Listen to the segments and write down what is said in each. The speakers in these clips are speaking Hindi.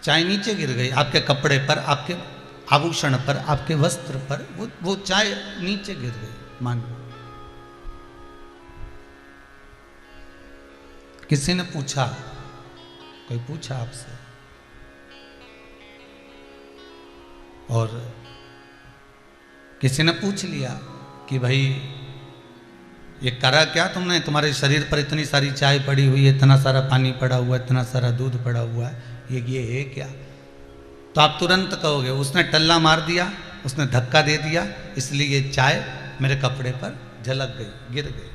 चाय नीचे गिर गई, आपके कपड़े पर, आपके आभूषण पर, आपके वस्त्र पर वो चाय नीचे गिर गई। मान लो किसी ने पूछा, कोई पूछा आपसे, और किसी ने पूछ लिया कि भाई ये करा क्या तुमने, तुम्हारे शरीर पर इतनी सारी चाय पड़ी हुई है, इतना सारा पानी पड़ा हुआ है, इतना सारा दूध पड़ा हुआ है, ये है क्या? तो आप तुरंत कहोगे उसने टल्ला मार दिया, उसने धक्का दे दिया, इसलिए ये चाय मेरे कपड़े पर झलक गई, गिर गई।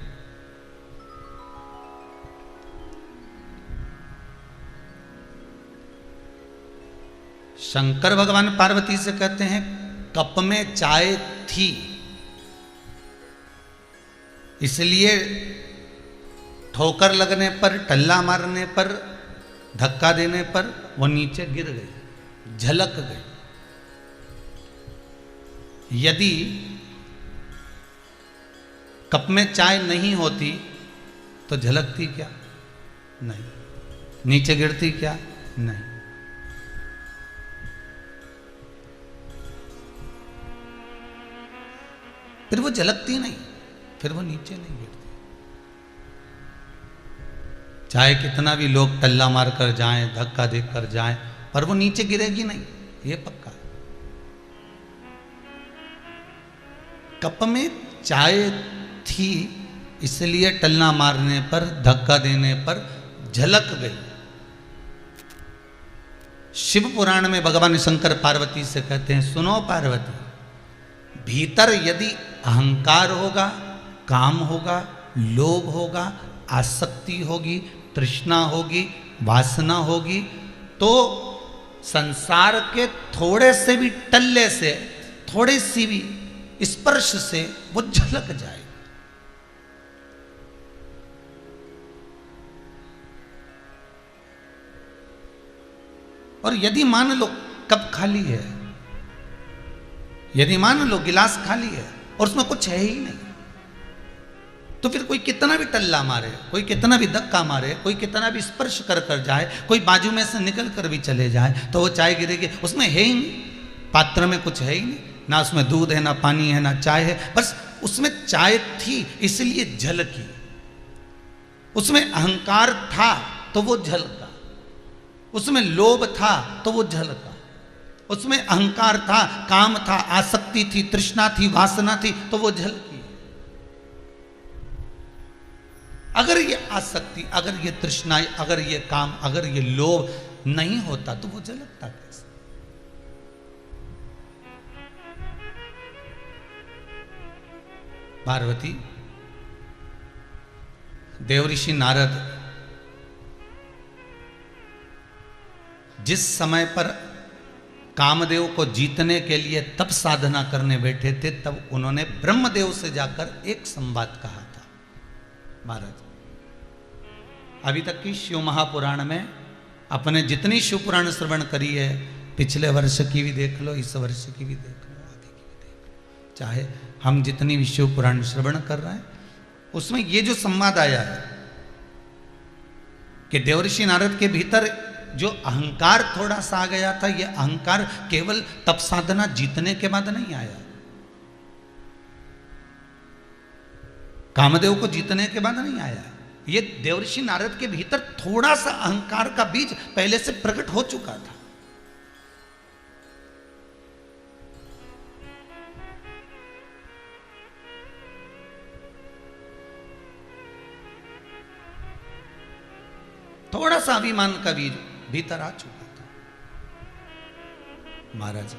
शंकर भगवान पार्वती से कहते हैं कप में चाय थी, इसलिए ठोकर लगने पर, टल्ला मारने पर, धक्का देने पर वो नीचे गिर गई, झलक गई। यदि कप में चाय नहीं होती तो झलकती क्या? नहीं। नीचे गिरती क्या? नहीं। फिर वो झलकती नहीं, फिर वो नीचे नहीं गिरती। चाहे कितना भी लोग टल्ला मार कर जाएं, धक्का देकर जाएं, पर वो नीचे गिरेगी नहीं, ये पक्का। कप में चाय थी, इसलिए टल्ला मारने पर, धक्का देने पर झलक गई। शिव पुराण में भगवान शंकर पार्वती से कहते हैं, सुनो पार्वती, भीतर यदि अहंकार होगा, काम होगा, लोभ होगा, आसक्ति होगी, तृष्णा होगी, वासना होगी, तो संसार के थोड़े से भी टल्ले से, थोड़ी सी भी स्पर्श से वो झलक जाए। और यदि मान लो कप खाली है, यदि मान लो गिलास खाली है और उसमें कुछ है ही नहीं, तो फिर कोई कितना भी टल्ला मारे, कोई कितना भी धक्का मारे, कोई कितना भी स्पर्श कर कर जाए, कोई बाजू में से निकल कर भी चले जाए, तो वो चाय गिरेगी। उसमें है ही नहीं, पात्र में कुछ है ही नहीं, ना उसमें दूध है, ना पानी है, ना चाय है, बस उसमें चाय थी इसलिए झलकी। उसमें अहंकार था तो वो झलका, उसमें लोभ था तो वो झलका, उसमें अहंकार था, काम था, आसक्ति थी, तृष्णा थी, वासना थी, तो वो झलकी। अगर ये आसक्ति, अगर ये तृष्णा, अगर ये काम, अगर ये लोभ नहीं होता तो वो झलकता कैसे? पार्वती, देवऋषि नारद जिस समय पर कामदेव को जीतने के लिए तप साधना करने बैठे थे, तब उन्होंने ब्रह्मदेव से जाकर एक संवाद कहा था। महाराज, अभी तक की शिव महापुराण में अपने जितनी शिव पुराण श्रवण करी है, पिछले वर्ष की भी देख लो, इस वर्ष की भी देख लो, आगे की भी देख लो, चाहे हम जितनी भी शिव पुराण श्रवण कर रहे हैं, उसमें ये जो संवाद आया है कि देवऋषि नारद के भीतर जो अहंकार थोड़ा सा आ गया था, यह अहंकार केवल तप साधना जीतने के बाद नहीं आया, कामदेव को जीतने के बाद नहीं आया। ये देवऋषि नारद के भीतर थोड़ा सा अहंकार का बीज पहले से प्रकट हो चुका था। थोड़ा सा अभिमान का बीज भीतर आ चुका था। महाराज,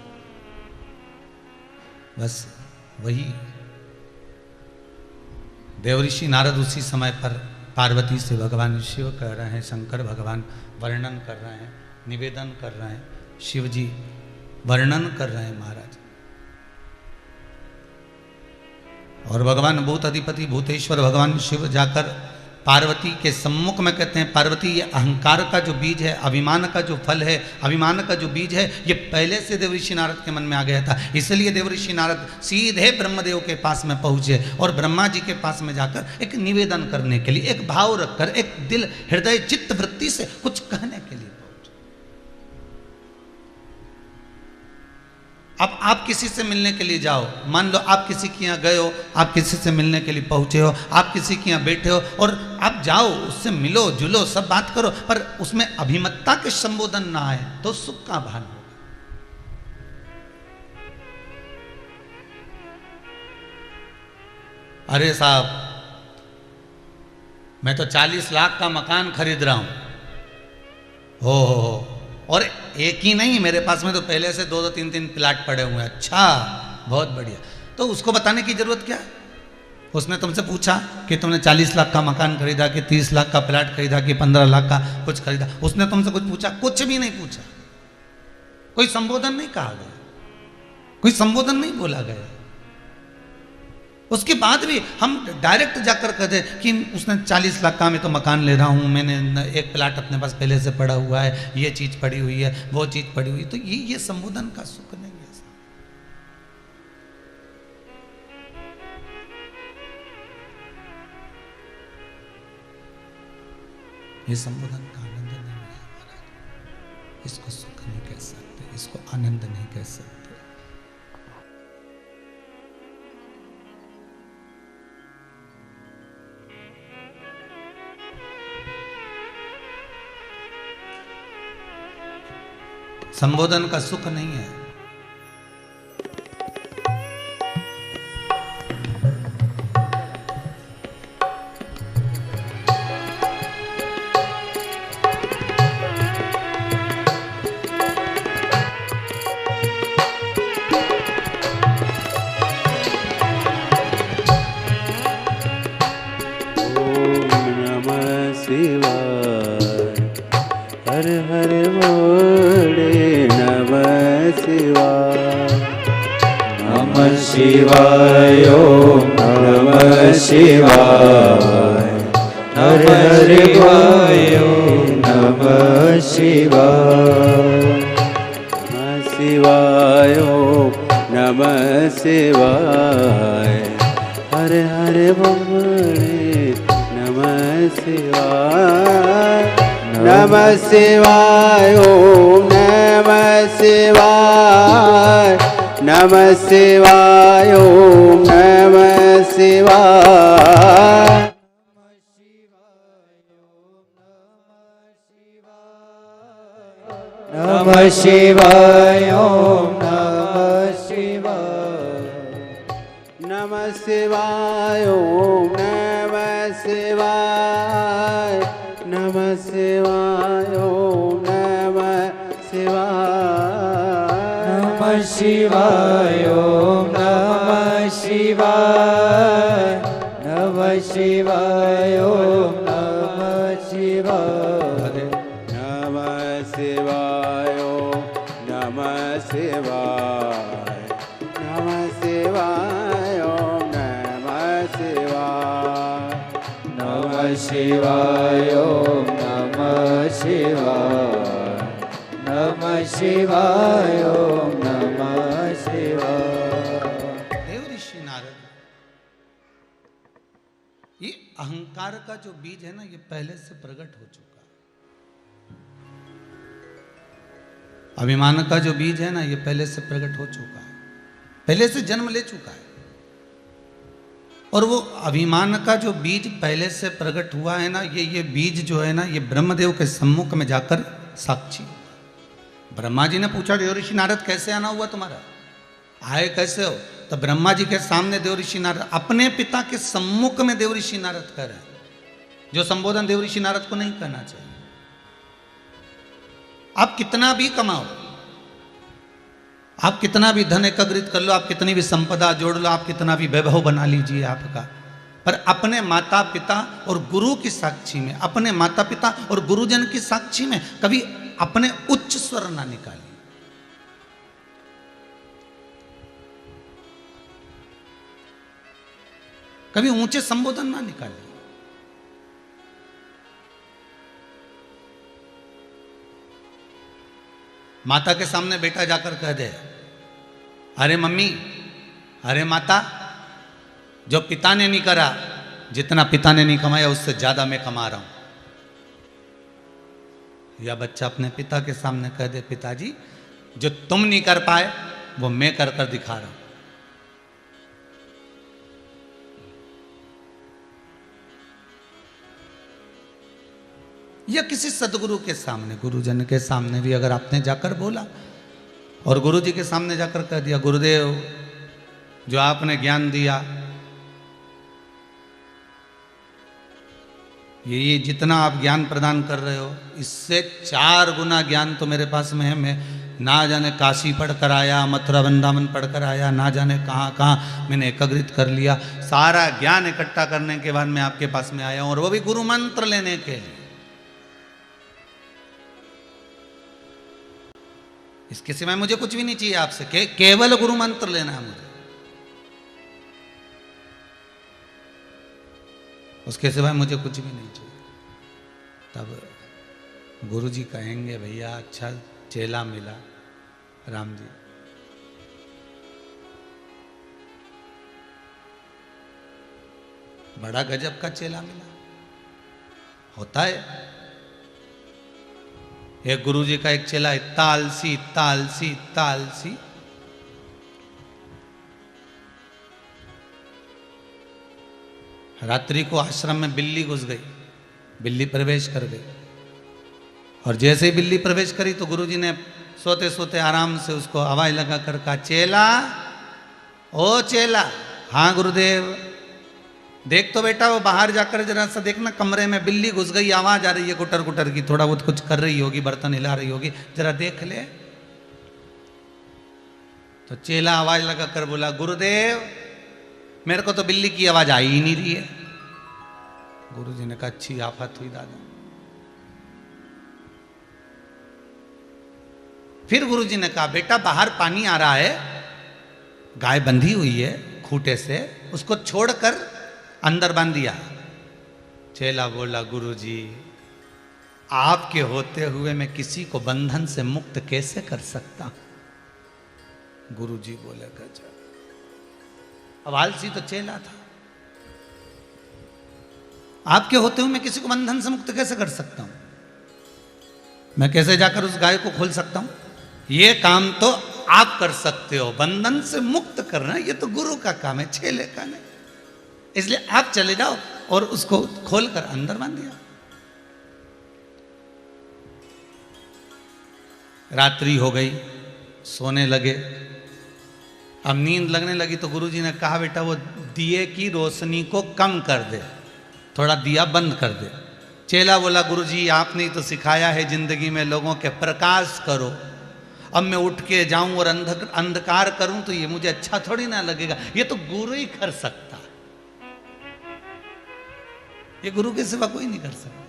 बस वही देवऋषि नारद उसी समय पर पार्वती से भगवान शिव कह रहे हैं, शंकर भगवान वर्णन कर रहे हैं, निवेदन कर रहे हैं, शिव जी वर्णन कर रहे हैं महाराज। और भगवान भूत अधिपति भूतेश्वर भगवान शिव जाकर पार्वती के सम्मुख में कहते हैं, पार्वती ये अहंकार का जो बीज है, अभिमान का जो फल है, अभिमान का जो बीज है, ये पहले से देवऋषि नारद के मन में आ गया था। इसलिए देवऋषि नारद सीधे ब्रह्मदेव के पास में पहुंचे और ब्रह्मा जी के पास में जाकर एक निवेदन करने के लिए, एक भाव रखकर, एक दिल, हृदय, चित्त वृत्ति से कुछ कहने के लिए पहुंचे। अब आप किसी से मिलने के लिए जाओ, मान लो आप किसी के यहाँ गए हो, आप किसी से मिलने के लिए पहुंचे हो, आप किसी के यहाँ बैठे हो और आप जाओ, उससे मिलो जुलो, सब बात करो, पर उसमें अभिमतता के संबोधन ना आए तो सुख का भान हो। अरे साहब, मैं तो 40 लाख का मकान खरीद रहा हूं। हो, और एक ही नहीं, मेरे पास में तो पहले से 2-2, 3-3 प्लाट पड़े हुए हैं। अच्छा, बहुत बढ़िया। तो उसको बताने की जरूरत क्या? उसने तुमसे पूछा कि तुमने 40 लाख का मकान खरीदा कि 30 लाख का प्लाट खरीदा कि 15 लाख का कुछ खरीदा? उसने तुमसे कुछ पूछा? कुछ भी नहीं पूछा। कोई संबोधन नहीं कहा गया, कोई संबोधन नहीं बोला गया। उसके बाद भी हम डायरेक्ट जाकर कहते कि उसने 40 लाख का मैं तो मकान ले रहा हूँ, मैंने एक प्लाट अपने पास पहले से पड़ा हुआ है, ये चीज़ पड़ी हुई है, वो चीज़ पड़ी हुई है। तो ये संबोधन का सुख नहीं है। ये संबोधन का आनंद नहीं है महाराज। इसको सुख नहीं कह सकते, इसको आनंद नहीं कह सकते। संबोधन का सुख नहीं है। हर हर बोले नमः शिवाय, नमः शिवाय, ओम नमः शिवाय। हर हर बोले नमः शिवाय, नमः शिवाय, ओम नमः शिवाय। हर हर बोले नमः शिवाय, नमः शिवाय, ओम नमः शिवाय। नमः शिवाय, ओम नमः शिवाय। नमः शिवाय, ओम नमः शिवाय। नमः शिवाय, ओम नमः शिवाय। नमः शिवाय, ओम नमः शिवाय। नमः शिवाय, ओम नमः शिवाय। नमः शिवाय, ओम नमः शिवाय। नमः शिवाय, ओम नमः शिवाय। नमः शिवाय, ओम नमः शिवाय। नमः शिवाय, ओम नमः शिवाय। नमः शिवाय, ओम नमः शिवाय। देव ऋषि नारद, ये अहंकार का जो बीज है ना, ये पहले से प्रकट हो चुका है। अभिमान का जो बीज है ना, ये पहले से प्रकट हो चुका है, पहले से जन्म ले चुका है। और वो अभिमान का जो बीज पहले से प्रकट हुआ है ना, ये बीज जो है ना, ये ब्रह्मदेव के सम्मुख में जाकर साक्षी हुआ। ब्रह्मा जी ने पूछा, देव ऋषि नारद कैसे आना हुआ तुम्हारा, आए कैसे हो? तो ब्रह्मा जी के सामने देव ऋषि नारद अपने पिता के सम्मुख में देव ऋषि नारद कर रहे हैं, जो संबोधन देव ऋषि नारद को नहीं करना चाहिए। आप कितना भी कमाओ, आप कितना भी धन एकत्रित कर लो, आप कितनी भी संपदा जोड़ लो, आप कितना भी वैभव बना लीजिए आपका, पर अपने माता पिता और गुरु की साक्षी में, अपने माता पिता और गुरुजन की साक्षी में कभी अपने उच्च स्वर ना निकालिए। कभी ऊंचे संबोधन ना निकालिए। माता के सामने बेटा जाकर कह दे, अरे मम्मी, अरे माता, जो पिता ने नहीं करा, जितना पिता ने नहीं कमाया उससे ज्यादा मैं कमा रहा हूं। या बच्चा अपने पिता के सामने कह दे, पिताजी जो तुम नहीं कर पाए वो मैं कर कर दिखा रहा हूं। या किसी सदगुरु के सामने, गुरुजन के सामने भी अगर आपने जाकर बोला और गुरु जी के सामने जाकर कह दिया, गुरुदेव जो आपने ज्ञान दिया, ये जितना आप ज्ञान प्रदान कर रहे हो, इससे 4 गुना ज्ञान तो मेरे पास में है। मैं ना जाने काशी पढ़ कर आया, मथुरा वृंदावन पढ़ कर आया, ना जाने कहाँ कहाँ मैंने एकाग्रित कर लिया। सारा ज्ञान इकट्ठा करने के बाद मैं आपके पास में आया हूं, और वो भी गुरु मंत्र लेने के लिए। इसके सिवाय मुझे कुछ भी नहीं चाहिए आपसे, केवल गुरु मंत्र लेना है मुझे, उसके सिवाय मुझे कुछ भी नहीं चाहिए। तब गुरु जी कहेंगे, भैया अच्छा चेला मिला राम जी। बड़ा गजब का चेला मिला। होता है एक गुरु जी का एक चेला इतना आलसी, इतना आलसी, इतना आलसी, रात्रि को आश्रम में बिल्ली घुस गई, बिल्ली प्रवेश कर गई, और जैसे ही बिल्ली प्रवेश करी तो गुरुजी ने सोते सोते आराम से उसको आवाज लगा कर कहा, चेला, ओ चेला। हाँ गुरुदेव। देख तो बेटा वो बाहर जाकर जरा सा देखना, कमरे में बिल्ली घुस गई, आवाज आ रही है गुटर गुटर की, थोड़ा बहुत कुछ कर रही होगी, बर्तन हिला रही होगी, जरा देख ले। तो चेला आवाज लगा कर बोला, गुरुदेव मेरे को तो बिल्ली की आवाज आ ही नहीं रही है। गुरुजी ने कहा, अच्छी आफत हुई दादा। फिर गुरुजी ने कहा, बेटा बाहर पानी आ रहा है, गाय बंधी हुई है खूंटे से, उसको छोड़कर अंदर बांध दिया। चेला बोला, गुरुजी आपके होते हुए मैं किसी को बंधन से मुक्त कैसे कर सकता। गुरुजी बोले, गजब। अब आलसी तो चेला था, आपके होते हुए मैं किसी को बंधन से मुक्त कैसे कर सकता हूं, मैं कैसे जाकर उस गाय को खोल सकता हूं। ये काम तो आप कर सकते हो, बंधन से मुक्त करना ये तो गुरु का काम है, चेले का नहीं। इसलिए आप चले जाओ, और उसको खोलकर अंदर बांध दिया। रात्रि हो गई, सोने लगे। अब नींद लगने लगी तो गुरुजी ने कहा, बेटा वो दिए की रोशनी को कम कर दे, थोड़ा दिया बंद कर दे। चेला बोला, गुरुजी आपने तो सिखाया है जिंदगी में लोगों के प्रकाश करो, अब मैं उठ के जाऊं और अंधकार करूं तो ये मुझे अच्छा थोड़ी ना लगेगा, ये तो गुरु ही कर सकता, ये गुरु के सिवा कोई नहीं कर सकता।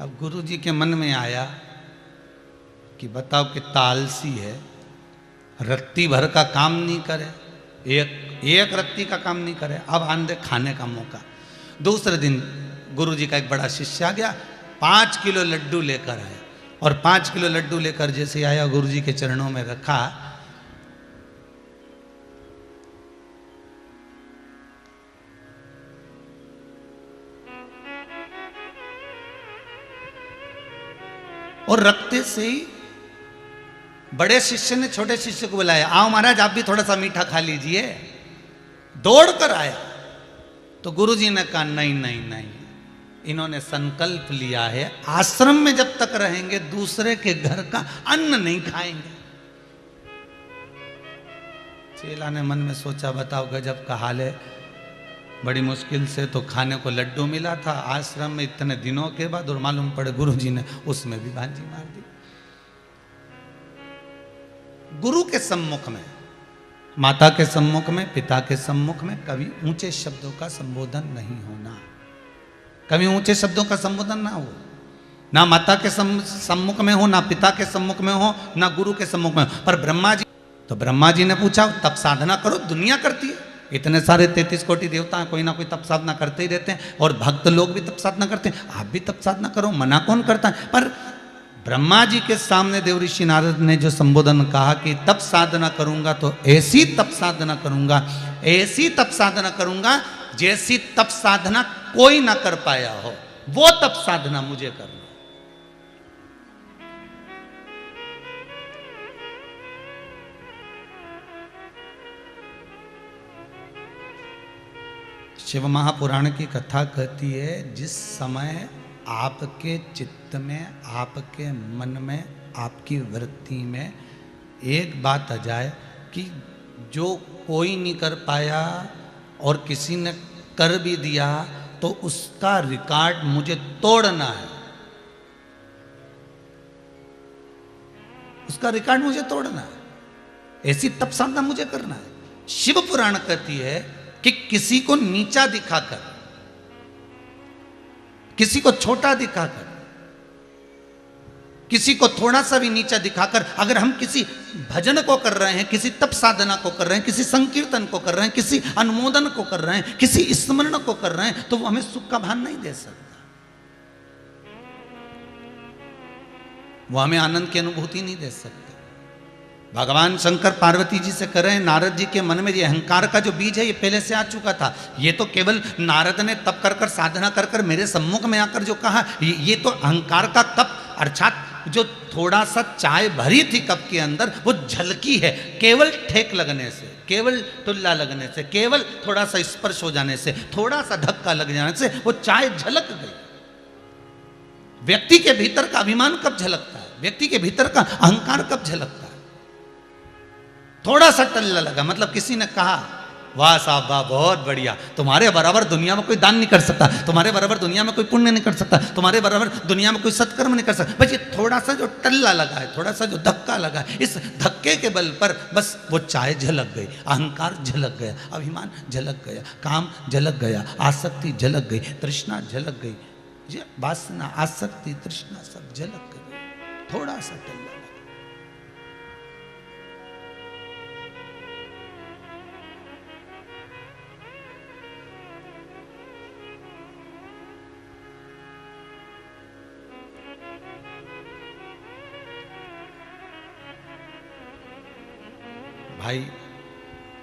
अब गुरु जी के मन में आया कि बताओ कितना आलसी है, रत्ती भर का काम नहीं करे, एक रत्ती का काम नहीं करे, अब आंधे खाने का मौका। दूसरे दिन गुरु जी का एक बड़ा शिष्य आ गया, 5 किलो लड्डू लेकर आया, और 5 किलो लड्डू लेकर जैसे आया गुरु जी के चरणों में रखा, और रखते से ही बड़े शिष्य ने छोटे शिष्य को बुलाया, आओ महाराज आप भी थोड़ा सा मीठा खा लीजिए। दौड़ कर आया तो गुरुजी ने कहा, नहीं नहीं नहीं, इन्होंने संकल्प लिया है आश्रम में जब तक रहेंगे दूसरे के घर का अन्न नहीं खाएंगे। चेला ने मन में सोचा, बताओ गजब का हाल है, बड़ी मुश्किल से तो खाने को लड्डू मिला था आश्रम में इतने दिनों के बाद, और मालूम पड़े गुरुजी ने उसमें भी भांजी मार दी। गुरु के सम्मुख में, माता के सम्मुख में, पिता के सम्मुख में कभी ऊंचे शब्दों का संबोधन नहीं होना, कभी ऊंचे शब्दों का संबोधन ना हो, ना माता के सम्मुख में हो, ना पिता के सम्मुख में हो, ना गुरु के सम्मुख में हो। पर ब्रह्मा जी, तो ब्रह्मा जी ने पूछा तप साधना करो, दुनिया करती है, इतने सारे 33 कोटि देवता हैं, कोई ना कोई तप साधना करते ही रहते हैं, और भक्त लोग भी तप साधना करते हैं, आप भी तप साधना करो, मना कौन करता है। पर ब्रह्मा जी के सामने देवऋषि नारद ने जो संबोधन कहा कि तप साधना करूंगा तो ऐसी तप साधना करूंगा, ऐसी तप साधना करूंगा जैसी तप साधना कोई ना कर पाया हो, वो तप साधना मुझे करना। शिव महापुराण की कथा कहती है, जिस समय आपके चित्त में, आपके मन में, आपकी वृत्ति में एक बात आ जाए कि जो कोई नहीं कर पाया और किसी ने कर भी दिया तो उसका रिकॉर्ड मुझे तोड़ना है, उसका रिकॉर्ड मुझे तोड़ना है, ऐसी तप साधना मुझे करना है। शिव पुराण कहती है कि किसी को नीचा दिखाकर, किसी को छोटा दिखाकर, किसी को थोड़ा सा भी नीचा दिखाकर अगर हम किसी भजन को कर रहे हैं, किसी तप साधना को कर रहे हैं, किसी संकीर्तन को कर रहे हैं, किसी अनुमोदन को कर रहे हैं, किसी स्मरण को कर रहे हैं, तो वो हमें सुख का भान नहीं दे सकता, वो हमें आनंद की अनुभूति नहीं दे सकता। भगवान शंकर पार्वती जी से कह रहे हैं, नारद जी के मन में ये अहंकार का जो बीज है ये पहले से आ चुका था, ये तो केवल नारद ने तप कर कर साधना कर कर मेरे सम्मुख में आकर जो कहा, ये तो अहंकार का कप, अर्थात जो थोड़ा सा चाय भरी थी कप के अंदर वो झलकी है, केवल ठेक लगने से, केवल टुल्ला लगने से, केवल थोड़ा सा स्पर्श हो जाने से, थोड़ा सा धक्का लग जाने से वो चाय झलक गई। व्यक्ति के भीतर का अभिमान कब झलकता है, व्यक्ति के भीतर का अहंकार कब झलकता है? थोड़ा सा टल्ला लगा, मतलब किसी ने कहा, वाह साहब वाह, बहुत बढ़िया, तुम्हारे बराबर दुनिया में कोई दान नहीं कर सकता, तुम्हारे बराबर दुनिया में कोई पुण्य नहीं कर सकता, तुम्हारे बराबर दुनिया में कोई सत्कर्म नहीं कर सकता। बस ये थोड़ा सा जो टल्ला लगा है, थोड़ा सा जो धक्का लगा है, इस धक्के के बल पर बस वो चाय झलक गई, अहंकार झलक गया, अभिमान झलक गया, काम झलक गया, आसक्ति झलक गई, तृष्णा झलक गई, ये वासना, आसक्ति, तृष्णा सब झलक गई, थोड़ा सा टल्ला। भाई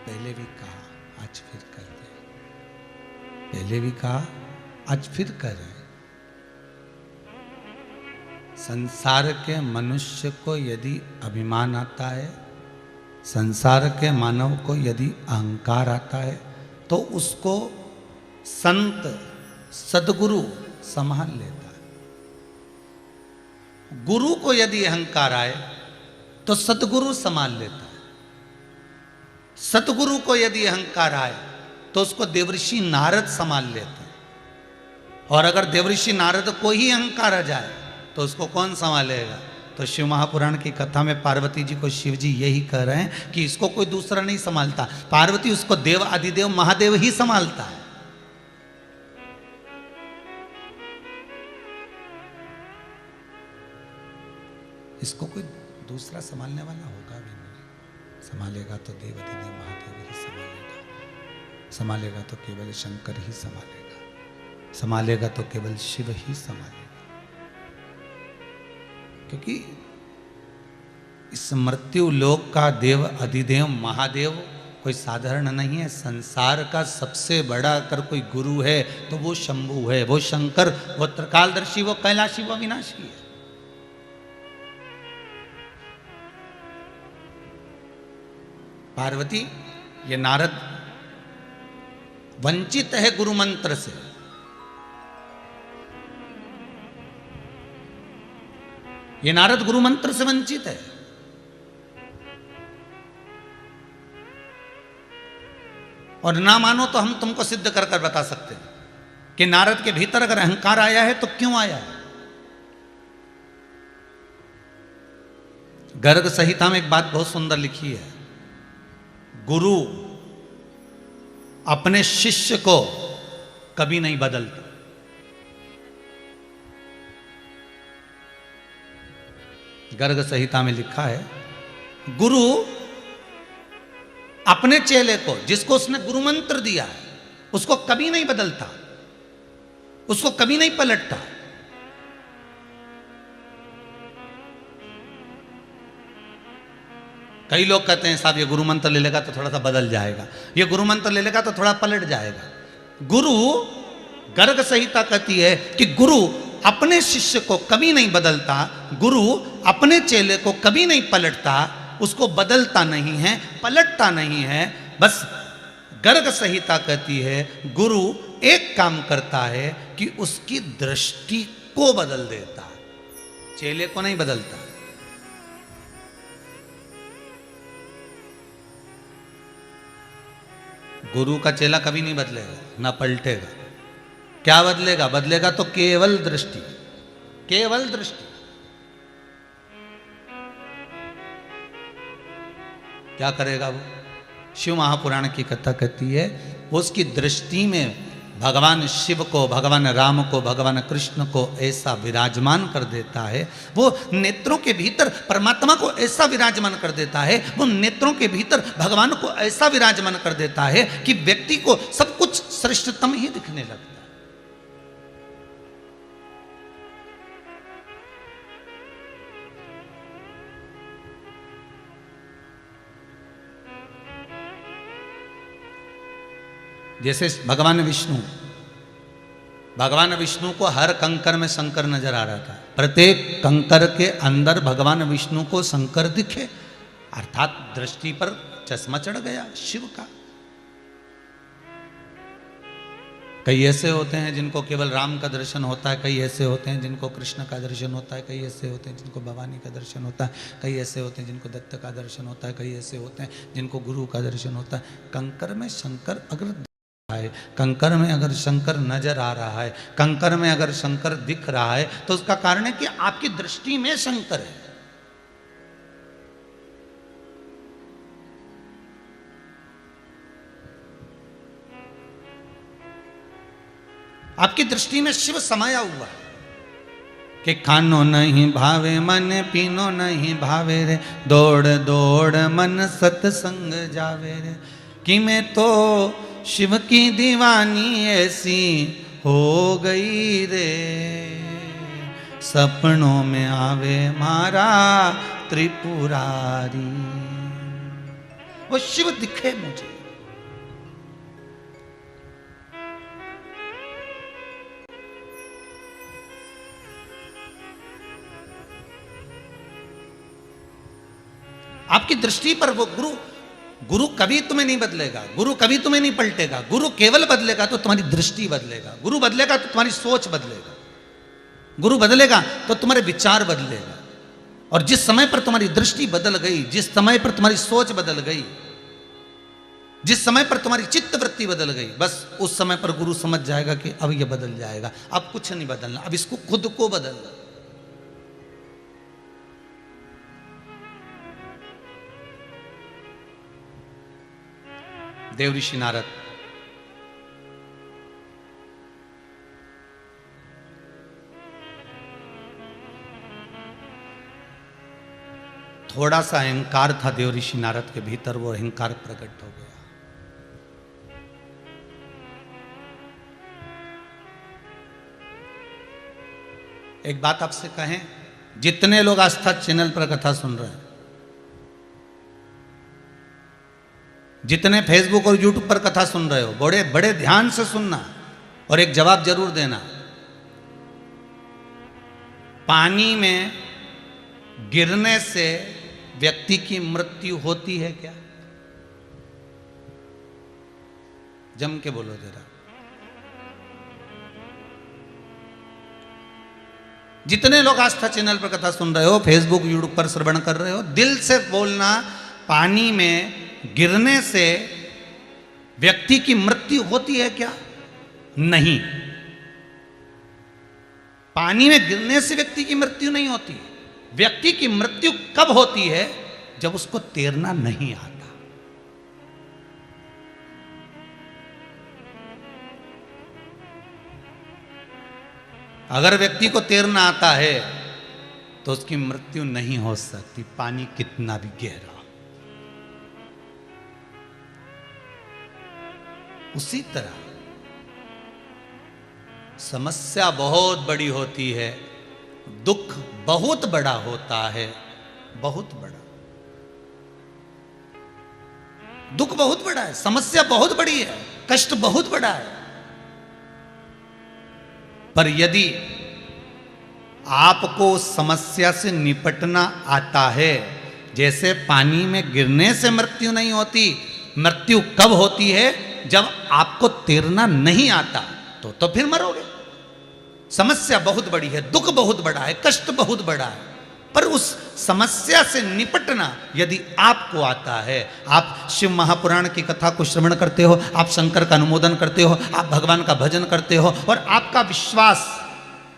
पहले भी कहा, आज फिर कर दे, पहले भी कहा, आज फिर कर रहे। संसार के मनुष्य को यदि अभिमान आता है, संसार के मानव को यदि अहंकार आता है, तो उसको संत सदगुरु संभाल लेता है। गुरु को यदि अहंकार आए तो सदगुरु संभाल लेता है। सतगुरु को यदि अहंकार आए तो उसको देवऋषि नारद संभाल लेते हैं, और अगर देवऋषि नारद को ही अहंकार आ जाए तो उसको कौन संभालेगा? तो शिव महापुराण की कथा में पार्वती जी को शिव जी यही कह रहे हैं कि इसको कोई दूसरा नहीं संभालता, पार्वती उसको देव आदिदेव महादेव ही संभालता है। इसको कोई दूसरा संभालने वाला होगा भी नहीं। संभालेगा तो देव आदिदेव महादेव ही संभालेगा, संभालेगा तो केवल शंकर ही संभालेगा, संभालेगा तो केवल शिव ही संभालेगा। क्योंकि इस मृत्यु लोक का देव अधिदेव महादेव कोई साधारण नहीं है। संसार का सबसे बड़ा अगर कोई गुरु है तो वो शंभु है, वो शंकर, वो त्रिकालदर्शी, वो कैलाशी, वो विनाशी है। पार्वती, ये नारद वंचित है गुरु मंत्र से, ये नारद गुरु मंत्र से वंचित है। और ना मानो तो हम तुमको सिद्ध कर कर बता सकते हैं कि नारद के भीतर अगर अहंकार आया है तो क्यों आया है। गर्ग संहिता में एक बात बहुत सुंदर लिखी है, गुरु अपने शिष्य को कभी नहीं बदलता। गर्ग संहिता में लिखा है, गुरु अपने चेले को, जिसको उसने गुरु मंत्र दिया है, उसको कभी नहीं बदलता, उसको कभी नहीं पलटता। कई लोग कहते हैं साहब ये गुरु मंत्र ले लेगा तो थोड़ा सा बदल जाएगा, ये गुरु मंत्र ले लेगा तो थोड़ा पलट जाएगा। गुरु, गर्ग संहिता कहती है कि गुरु अपने शिष्य को कभी नहीं बदलता, गुरु अपने चेले को कभी नहीं पलटता, उसको बदलता नहीं है, पलटता नहीं है, बस गर्ग संहिता कहती है गुरु एक काम करता है कि उसकी दृष्टि को बदल देता है, चेले को नहीं बदलता। गुरु का चेला कभी नहीं बदलेगा, ना पलटेगा। क्या बदलेगा? बदलेगा तो केवल दृष्टि, केवल दृष्टि। क्या करेगा वो? शिव महापुराण की कथा कहती है उसकी दृष्टि में भगवान शिव को, भगवान राम को, भगवान कृष्ण को ऐसा विराजमान कर देता है, वो नेत्रों के भीतर परमात्मा को ऐसा विराजमान कर देता है, वो नेत्रों के भीतर भगवान को ऐसा विराजमान कर देता है कि व्यक्ति को सब कुछ श्रेष्ठतम ही दिखने लगता है। जैसे भगवान विष्णु को हर कंकर में शंकर नजर आ रहा था, प्रत्येक कंकर के अंदर भगवान विष्णु को शंकर दिखे, अर्थात दृष्टि पर चश्मा चढ़ गया शिव का। कई ऐसे होते हैं जिनको केवल राम का दर्शन होता है, कई ऐसे होते हैं जिनको कृष्ण का दर्शन होता है, कई ऐसे होते हैं जिनको भवानी का दर्शन होता है, कई ऐसे होते हैं जिनको दत्त का दर्शन होता है, कई ऐसे होते हैं जिनको गुरु का दर्शन होता है। कंकर में शंकर अगर है, कंकर में अगर शंकर नजर आ रहा है, कंकर में अगर शंकर दिख रहा है, तो उसका कारण है कि आपकी दृष्टि में शंकर है। आपकी दृष्टि में शिव समाया हुआ है कि खानो नहीं भावे मन, पीनो नहीं भावे रे, दौड़ दौड़ मन सत्संग जावे रे, कि मैं तो शिव की दीवानी ऐसी हो गई रे, सपनों में आवे मारा त्रिपुरारी। वो शिव दिखे मुझे। आपकी दृष्टि पर वो गुरु कभी तुम्हें नहीं बदलेगा, गुरु कभी तुम्हें नहीं पलटेगा। गुरु केवल बदलेगा तो तुम्हारी दृष्टि बदलेगा, गुरु बदलेगा तो तुम्हारी सोच बदलेगा, गुरु बदलेगा तो तुम्हारे विचार बदलेगा। और जिस समय पर तुम्हारी दृष्टि बदल गई, जिस समय पर तुम्हारी सोच बदल गई, जिस समय पर तुम्हारी चित्त वृत्ति बदल गई, बस उस समय पर गुरु समझ जाएगा कि अब ये बदल जाएगा, अब कुछ नहीं बदलना, अब इसको खुद को बदलना। देव ऋषि नारद थोड़ा सा अहंकार था देव ऋषि नारद के भीतर, वो अहंकार प्रकट हो गया। एक बात आपसे कहें, जितने लोग आस्था चैनल पर कथा सुन रहे हैं, जितने फेसबुक और यूट्यूब पर कथा सुन रहे हो, बड़े बड़े ध्यान से सुनना और एक जवाब जरूर देना। पानी में गिरने से व्यक्ति की मृत्यु होती है क्या? जम के बोलो जरा। जितने लोग आस्था चैनल पर कथा सुन रहे हो, फेसबुक यूट्यूब पर श्रवण कर रहे हो, दिल से बोलना, पानी में गिरने से व्यक्ति की मृत्यु होती है क्या? नहीं। पानी में गिरने से व्यक्ति की मृत्यु नहीं होती। व्यक्ति की मृत्यु कब होती है? जब उसको तैरना नहीं आता। अगर व्यक्ति को तैरना आता है तो उसकी मृत्यु नहीं हो सकती, पानी कितना भी गहरा। उसी तरह समस्या बहुत बड़ी होती है, दुख बहुत बड़ा होता है, बहुत बड़ा। दुख बहुत बड़ा है, समस्या बहुत बड़ी है, कष्ट बहुत बड़ा है। पर यदि आपको उस समस्या से निपटना आता है, जैसे पानी में गिरने से मृत्यु नहीं होती, मृत्यु कब होती है? जब आपको तैरना नहीं आता तो फिर मरोगे। समस्या बहुत बड़ी है, दुख बहुत बड़ा है, कष्ट बहुत बड़ा है, पर उस समस्या से निपटना यदि आपको आता है, आप शिव महापुराण की कथा को श्रवण करते हो, आप शंकर का अनुमोदन करते हो, आप भगवान का भजन करते हो, और आपका विश्वास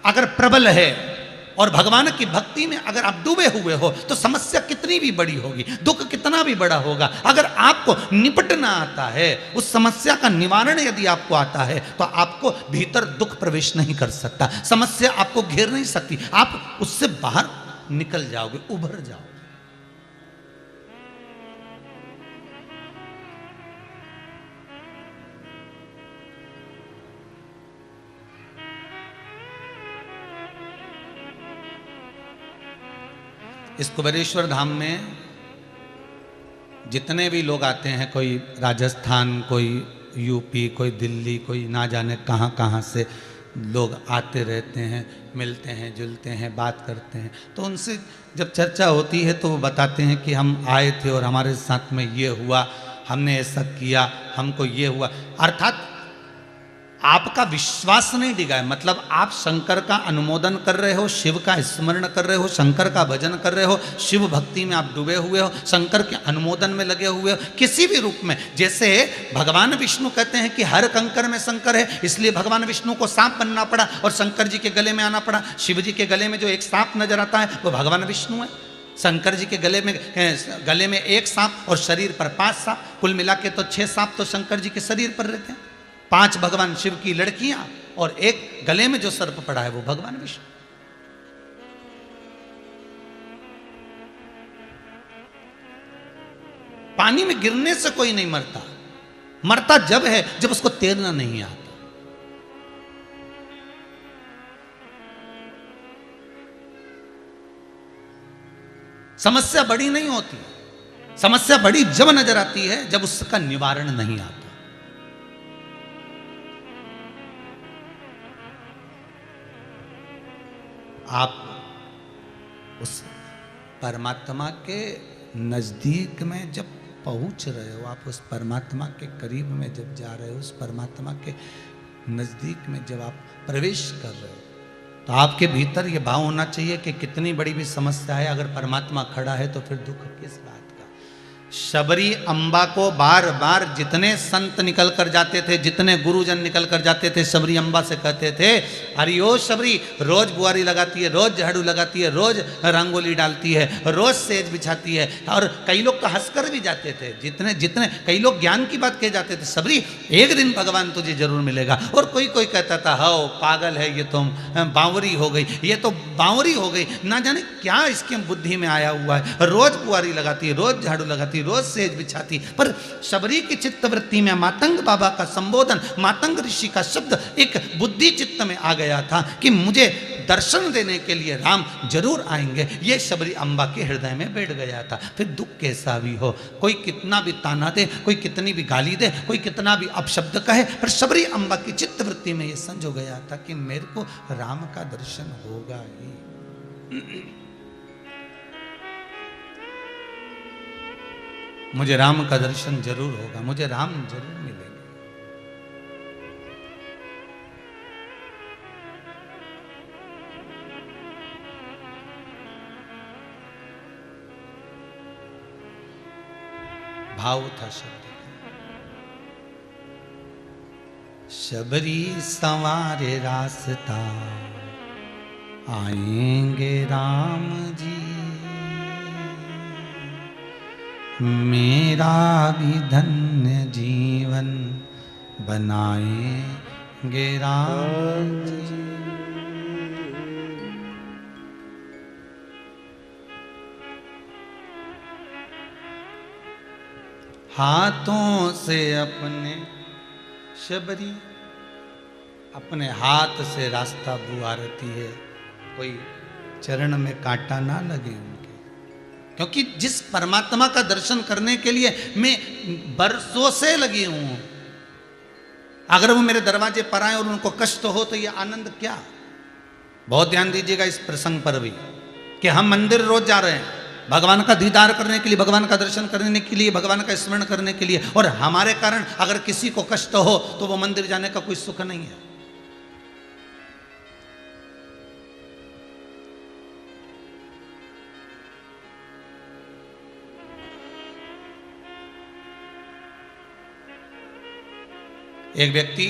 अगर प्रबल है और भगवान की भक्ति में अगर आप डूबे हुए हो, तो समस्या कितनी भी बड़ी होगी, दुख कितना भी बड़ा होगा, अगर आपको निपटना आता है, उस समस्या का निवारण यदि आपको आता है, तो आपको भीतर दुख प्रवेश नहीं कर सकता, समस्या आपको घेर नहीं सकती, आप उससे बाहर निकल जाओगे, उभर जाओगे। इस कुबेरेश्वर धाम में जितने भी लोग आते हैं, कोई राजस्थान, कोई यूपी, कोई दिल्ली, कोई ना जाने कहाँ कहाँ से लोग आते रहते हैं, मिलते हैं, जुलते हैं, बात करते हैं, तो उनसे जब चर्चा होती है तो वो बताते हैं कि हम आए थे और हमारे साथ में ये हुआ, हमने ऐसा किया, हमको ये हुआ। अर्थात आपका विश्वास नहीं डिगा है, मतलब आप शंकर का अनुमोदन कर रहे हो, शिव का स्मरण कर रहे हो, शंकर का भजन कर रहे हो, शिव भक्ति में आप डूबे हुए हो, शंकर के अनुमोदन में लगे हुए हो, किसी भी रूप में। जैसे भगवान विष्णु कहते हैं कि हर कंकर में शंकर है, इसलिए भगवान विष्णु को सांप बनना पड़ा और शंकर जी के गले में आना पड़ा। शिव जी के गले में जो एक सांप नजर आता है वो भगवान विष्णु है, शंकर जी के गले में एक सांप और शरीर पर 5 सांप, कुल मिला के तो 6 सांप तो शंकर जी के शरीर पर रहते हैं, 5 भगवान शिव की लड़कियां और एक गले में जो सर्प पड़ा है वो भगवान विष्णु। पानी में गिरने से कोई नहीं मरता, मरता जब है जब उसको तैरना नहीं आता। समस्या बड़ी नहीं होती, समस्या बड़ी जब नजर आती है जब उसका निवारण नहीं आता। आप उस परमात्मा के नज़दीक में जब पहुंच रहे हो, आप उस परमात्मा के करीब में जब जा रहे हो, उस परमात्मा के नज़दीक में जब आप प्रवेश कर रहे हो, तो आपके भीतर ये भाव होना चाहिए कि कितनी बड़ी भी समस्या है, अगर परमात्मा खड़ा है तो फिर दुख किस बात का। शबरी अम्बा को बार बार जितने संत निकल कर जाते थे, जितने गुरुजन निकल कर जाते थे, शबरी अम्बा से कहते थे, अरे ओ शबरी, रोज बुआरी लगाती है, रोज झाड़ू लगाती है, रोज रंगोली डालती है, रोज सेज बिछाती है, और कई लोग तो हंसकर भी जाते थे, जितने जितने कई लोग ज्ञान की बात कह जाते थे, शबरी एक दिन भगवान तुझे जरूर मिलेगा। और कोई कोई कहता था, हो पागल है ये, तुम बावरी हो गई, ये तो बावरी हो गई, ना जाने क्या इसके बुद्धि में आया हुआ है, रोज बुआरी लगाती है, रोज झाड़ू लगाती, रोज सेज बिछाती। पर शबरी की चित्त वृत्ति में मातंग बाबा का संबोधन, मातंग ऋषि का शब्द एक बुद्धि चित्त में आ गया था कि मुझे दर्शन देने के लिए राम जरूर आएंगे। ये शबरी अम्बा के हृदय में बैठ गया था। फिर दुख कैसा भी हो, कोई कितना भी ताना दे, कोई कितनी भी गाली दे, कोई कितना भी अपशब्द कहे, पर शबरी अम्बा की चित्त वृत्ति में यह संजो गया था कि मेरे को राम का दर्शन होगा ही, मुझे राम का दर्शन जरूर होगा, मुझे राम जरूर मिलेंगे। भाव था शब्द, शबरी संवारे रास्ता, आएंगे राम जी, मेरा भी धन्य जीवन बनाएंगे राम जी। हाथों से अपने शबरी अपने हाथ से रास्ता बुआरती है, कोई चरण में कांटा ना लगे उनके, क्योंकि जिस परमात्मा का दर्शन करने के लिए मैं बरसों से लगी हूं, अगर वो मेरे दरवाजे पर आए और उनको कष्ट हो तो ये आनंद क्या। बहुत ध्यान दीजिएगा इस प्रसंग पर भी कि हम मंदिर रोज जा रहे हैं, भगवान का दीदार करने के लिए, भगवान का दर्शन करने के लिए, भगवान का स्मरण करने के लिए। और हमारे कारण अगर किसी को कष्ट हो तो वो मंदिर जाने का कोई सुख नहीं है। एक व्यक्ति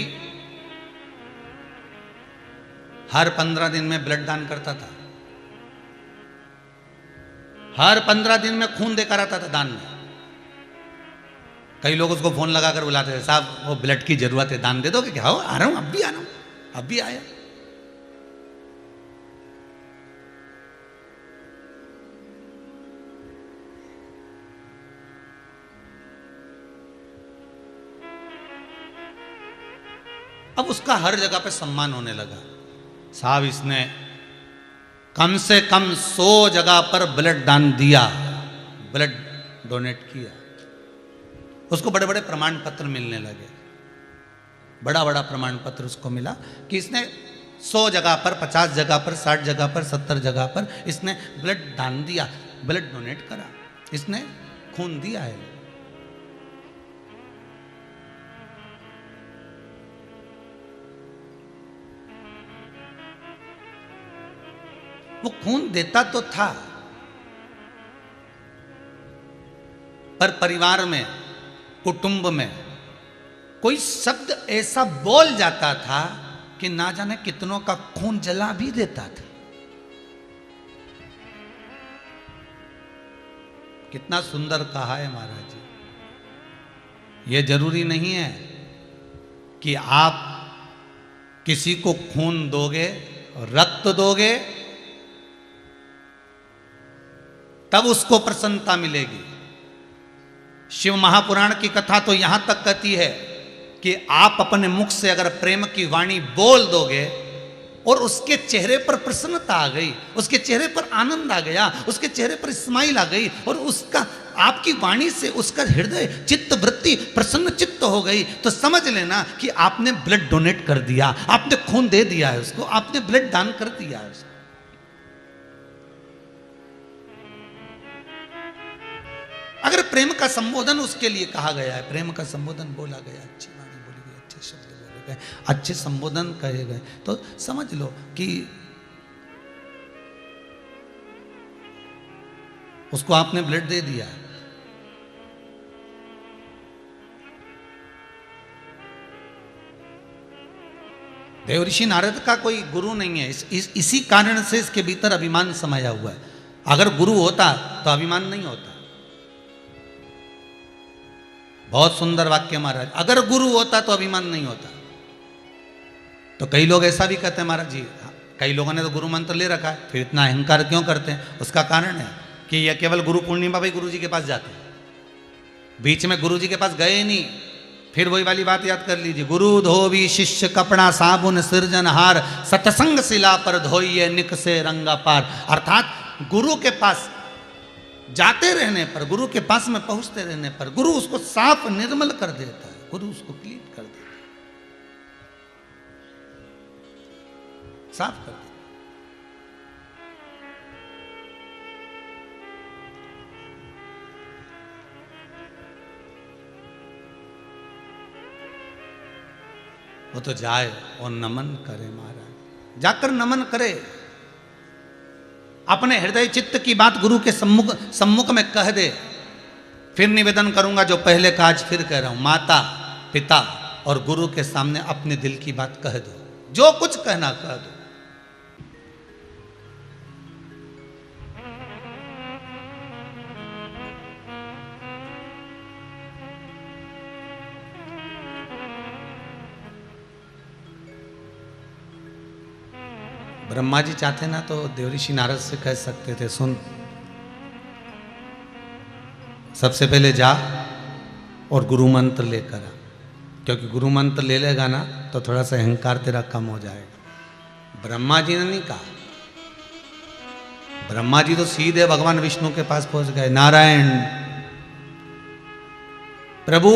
हर 15 दिन में ब्लड दान करता था। हर 15 दिन में खून देकर आता था दान में। कई लोग उसको फोन लगाकर बुलाते थे, साहब वो ब्लड की जरूरत है, दान दे दोगे क्या? हो, आ रहा हूं, अब भी आ रहा हूं, अब भी आया। अब उसका हर जगह पे सम्मान होने लगा। साहब इसने कम से कम 100 जगह पर ब्लड दान दिया, ब्लड डोनेट किया। उसको बड़े बड़े प्रमाण पत्र मिलने लगे। बड़ा बड़ा प्रमाण पत्र उसको मिला कि इसने 100 जगह पर, 50 जगह पर, 60 जगह पर, 70 जगह पर इसने ब्लड दान दिया, ब्लड डोनेट करा, इसने खून दिया है। वो खून देता तो था, पर परिवार में, कुटुंब में कोई शब्द ऐसा बोल जाता था कि ना जाने कितनों का खून जला भी देता था। कितना सुंदर कहा है महाराज जी। यह जरूरी नहीं है कि आप किसी को खून दोगे, रक्त दोगे तब उसको प्रसन्नता मिलेगी। शिव महापुराण की कथा तो यहां तक कहती है कि आप अपने मुख से अगर प्रेम की वाणी बोल दोगे और उसके चेहरे पर प्रसन्नता आ गई, उसके चेहरे पर आनंद आ गया, उसके चेहरे पर स्माइल आ गई और उसका आपकी वाणी से उसका हृदय, चित्त वृत्ति प्रसन्न चित्त हो गई, तो समझ लेना कि आपने ब्लड डोनेट कर दिया, आपने खून दे दिया है उसको, आपने ब्लड दान कर दिया है उसको। अगर प्रेम का संबोधन उसके लिए कहा गया है, प्रेम का संबोधन बोला गया, अच्छी वाणी बोली गई, अच्छे शब्द बोले गए, अच्छे संबोधन कहे गए, तो समझ लो कि उसको आपने ब्लड दे दिया है। देव ऋषि नारद का कोई गुरु नहीं है। इसी कारण से इसके भीतर अभिमान समाया हुआ है। अगर गुरु होता तो अभिमान नहीं होता। बहुत सुंदर वाक्य महाराज, अगर गुरु होता तो अभिमान नहीं होता। तो कई लोग ऐसा भी कहते हैं महाराज जी, कई लोगों ने तो गुरु मंत्र ले रखा है, फिर इतना अहंकार क्यों करते हैं? उसका कारण है कि यह केवल गुरु पूर्णिमा भाई गुरु जी के पास जाते हैं, बीच में गुरु जी के पास गए नहीं। फिर वही वाली बात याद कर लीजिए, गुरु धोबी शिष्य कपड़ा साबुन सृजनहार, सतसंग शिला पर धोइए निक से रंगा पार। अर्थात गुरु के पास जाते रहने पर, गुरु के पास में पहुंचते रहने पर गुरु उसको साफ निर्मल कर देता है, गुरु उसको क्लीन कर देता है, साफ कर देता है। वो तो जाए और नमन करे महाराज, जाकर नमन करे, अपने हृदय चित्त की बात गुरु के सम्मुख में कह दे। फिर निवेदन करूंगा जो पहले का आज फिर कह रहा हूं, माता पिता और गुरु के सामने अपने दिल की बात कह दो, जो कुछ कहना कह दो। ब्रह्मा जी चाहते ना तो देवऋषि नारद से कह सकते थे, सुन सबसे पहले जा और गुरु मंत्र लेकर आ, क्योंकि गुरु मंत्र ले लेगा ना तो थोड़ा सा अहंकार तेरा कम हो जाएगा। ब्रह्मा जी ने नहीं कहा, ब्रह्मा जी तो सीधे भगवान विष्णु के पास पहुंच गए। नारायण प्रभु,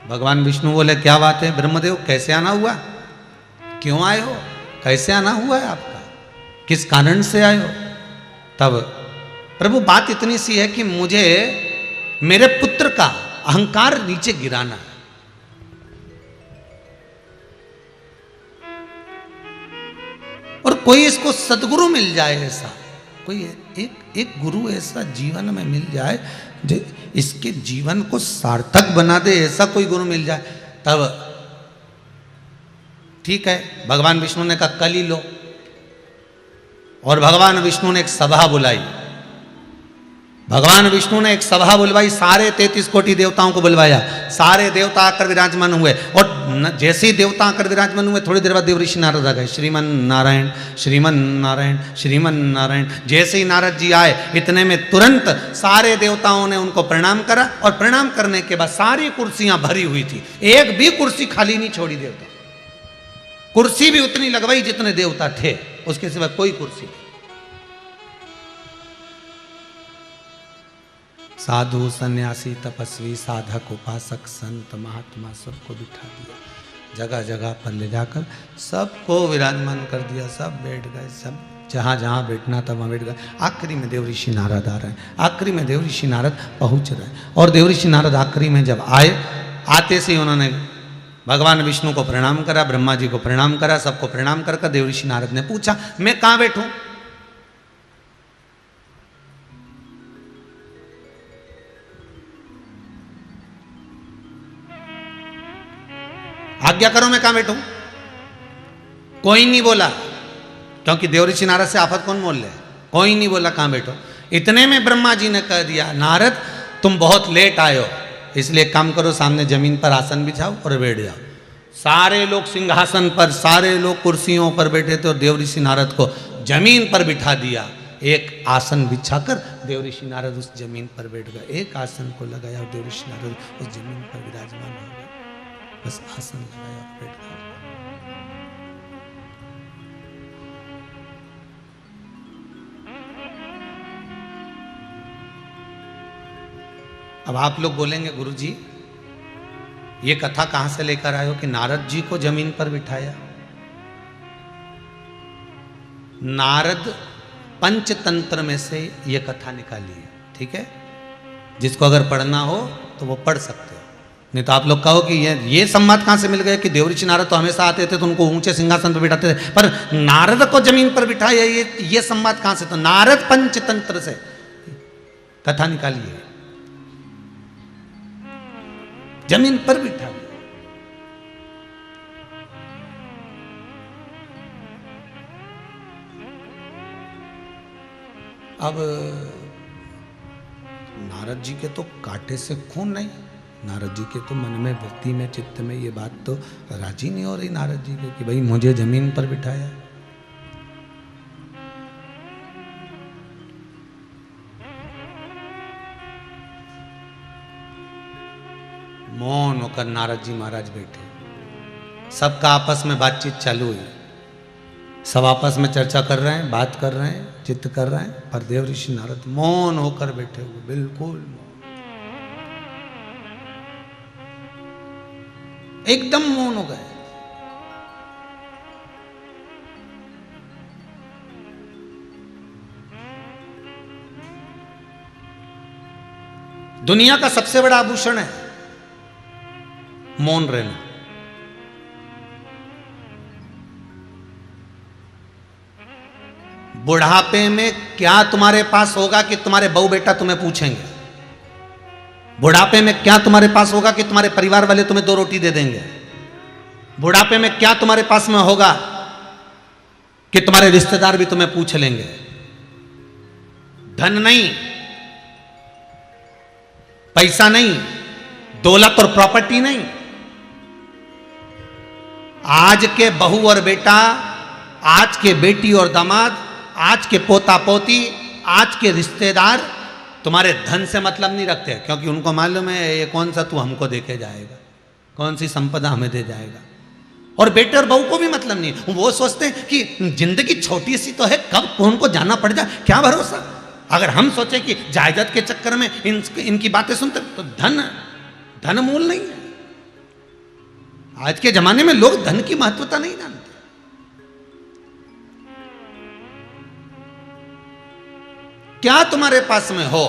भगवान विष्णु बोले क्या बात है ब्रह्मदेव, कैसे आना हुआ, क्यों आए हो, कैसे आना हुआ है आपका, किस कारण से आए हो? तब प्रभु बात इतनी सी है कि मुझे मेरे पुत्र का अहंकार नीचे गिराना है। और कोई इसको सदगुरु मिल जाए, ऐसा कोई एक गुरु ऐसा जीवन में मिल जाए जो इसके जीवन को सार्थक बना दे, ऐसा कोई गुरु मिल जाए, तब ठीक है। भगवान विष्णु ने कहा कल ही लो, और भगवान विष्णु ने एक सभा बुलाई। भगवान विष्णु ने एक सभा बुलवाई, सारे 33 कोटि देवताओं को बुलवाया, सारे देवता आकर विराजमान हुए। और जैसे ही देवता आकर विराजमान हुए, थोड़ी देर बाद देवऋषि नारद आ गए। श्रीमन नारायण श्रीमन नारायण श्रीमन नारायण। जैसे ही नारद जी आए, इतने में तुरंत सारे देवताओं ने उनको प्रणाम करा, और प्रणाम करने के बाद सारी कुर्सियां भरी हुई थी, एक भी कुर्सी खाली नहीं छोड़ी देवता। कुर्सी भी उतनी लगवाई जितने देवता थे, उसके सिवा कोई कुर्सी नहीं। साधु सन्यासी तपस्वी साधक उपासक संत महात्मा सबको बिठा दिया, जगह जगह पर ले जाकर सबको विराजमान कर दिया। सब बैठ गए, सब जहाँ जहाँ बैठना था वहाँ बैठ गए। आखिरी में देवऋषि नारद आ रहे हैं, आखिरी में देवऋषि नारद पहुँच रहे हैं। और देवऋषि नारद आखिरी में जब आए, आते से उन्होंने भगवान विष्णु को प्रणाम करा, ब्रह्मा जी को प्रणाम करा, सबको प्रणाम कर देवऋषि नारद ने पूछा मैं कहाँ बैठूं? आज्ञा करो मैं कहां बैठूं? कोई नहीं बोला, क्योंकि देवऋषि नारद से आफत कौन बोल ले? कोई नहीं बोला कहां बैठो। इतने में ब्रह्मा जी ने कह दिया नारद तुम बहुत लेट आए हो, इसलिए काम करो, सामने जमीन पर आसन बिछाओ और बैठ जाओ। सारे लोग सिंहासन पर, सारे लोग कुर्सियों पर बैठे थे, और देवऋषि नारद को जमीन पर बिठा दिया। एक आसन बिछाकर देवऋषि नारद उस जमीन पर बैठ गए। एक आसन को लगाया और देवऋषि नारद उस जमीन पर विराजमान हो गए। बस आसन लगाया और बैठ गए। अब आप लोग बोलेंगे गुरुजी ये कथा कहां से लेकर आए हो कि नारद जी को जमीन पर बिठाया? नारद पंचतंत्र में से ये कथा निकाली है, ठीक है। जिसको अगर पढ़ना हो तो वो पढ़ सकते हो, नहीं तो आप लोग कहो कि ये संवाद कहां से मिल गए कि देवऋषि नारद तो हमेशा आते थे तो उनको ऊंचे सिंहासन पर बिठाते थे, पर नारद को जमीन पर बिठाया, ये संवाद कहां से? तो नारद पंचतंत्र से कथा निकाली है, जमीन पर बिठा दिया। अब नारद जी के तो कांटे से खून नहीं, नारद जी के तो मन में, भक्ति में, चित्त में ये बात तो राजी नहीं हो रही नारद जी के कि भाई मुझे जमीन पर बिठाया। मौन होकर नारद जी महाराज बैठे, सबका आपस में बातचीत चालू हुई, सब आपस में चर्चा कर रहे हैं, बात कर रहे हैं, चित्त कर रहे हैं, पर देवऋषि नारद मौन होकर बैठे हुए, बिल्कुल मौन, एकदम मौन हो गए। दुनिया का सबसे बड़ा आभूषण है मौन रहना। बुढ़ापे में क्या तुम्हारे पास होगा कि तुम्हारे बहू बेटा तुम्हें पूछेंगे? बुढ़ापे में क्या तुम्हारे पास होगा कि तुम्हारे परिवार वाले तुम्हें 2 रोटी दे देंगे? बुढ़ापे में क्या तुम्हारे पास में होगा कि तुम्हारे रिश्तेदार भी तुम्हें पूछ लेंगे? धन नहीं, पैसा नहीं, दौलत और प्रॉपर्टी नहीं। आज के बहू और बेटा, आज के बेटी और दामाद, आज के पोता पोती, आज के रिश्तेदार तुम्हारे धन से मतलब नहीं रखते, क्योंकि उनको मालूम है ये कौन सा तू हमको देके जाएगा, कौन सी संपदा हमें दे जाएगा। और बेटे और बहू को भी मतलब नहीं, वो सोचते हैं कि जिंदगी छोटी सी तो है, कब कौन को जाना पड़ जाए, क्या भरोसा। अगर हम सोचे कि जायदाद के चक्कर में इनकी बातें सुनते तो धन मूल नहीं है। आज के जमाने में लोग धन की महत्वता नहीं जानते। क्या तुम्हारे पास में हो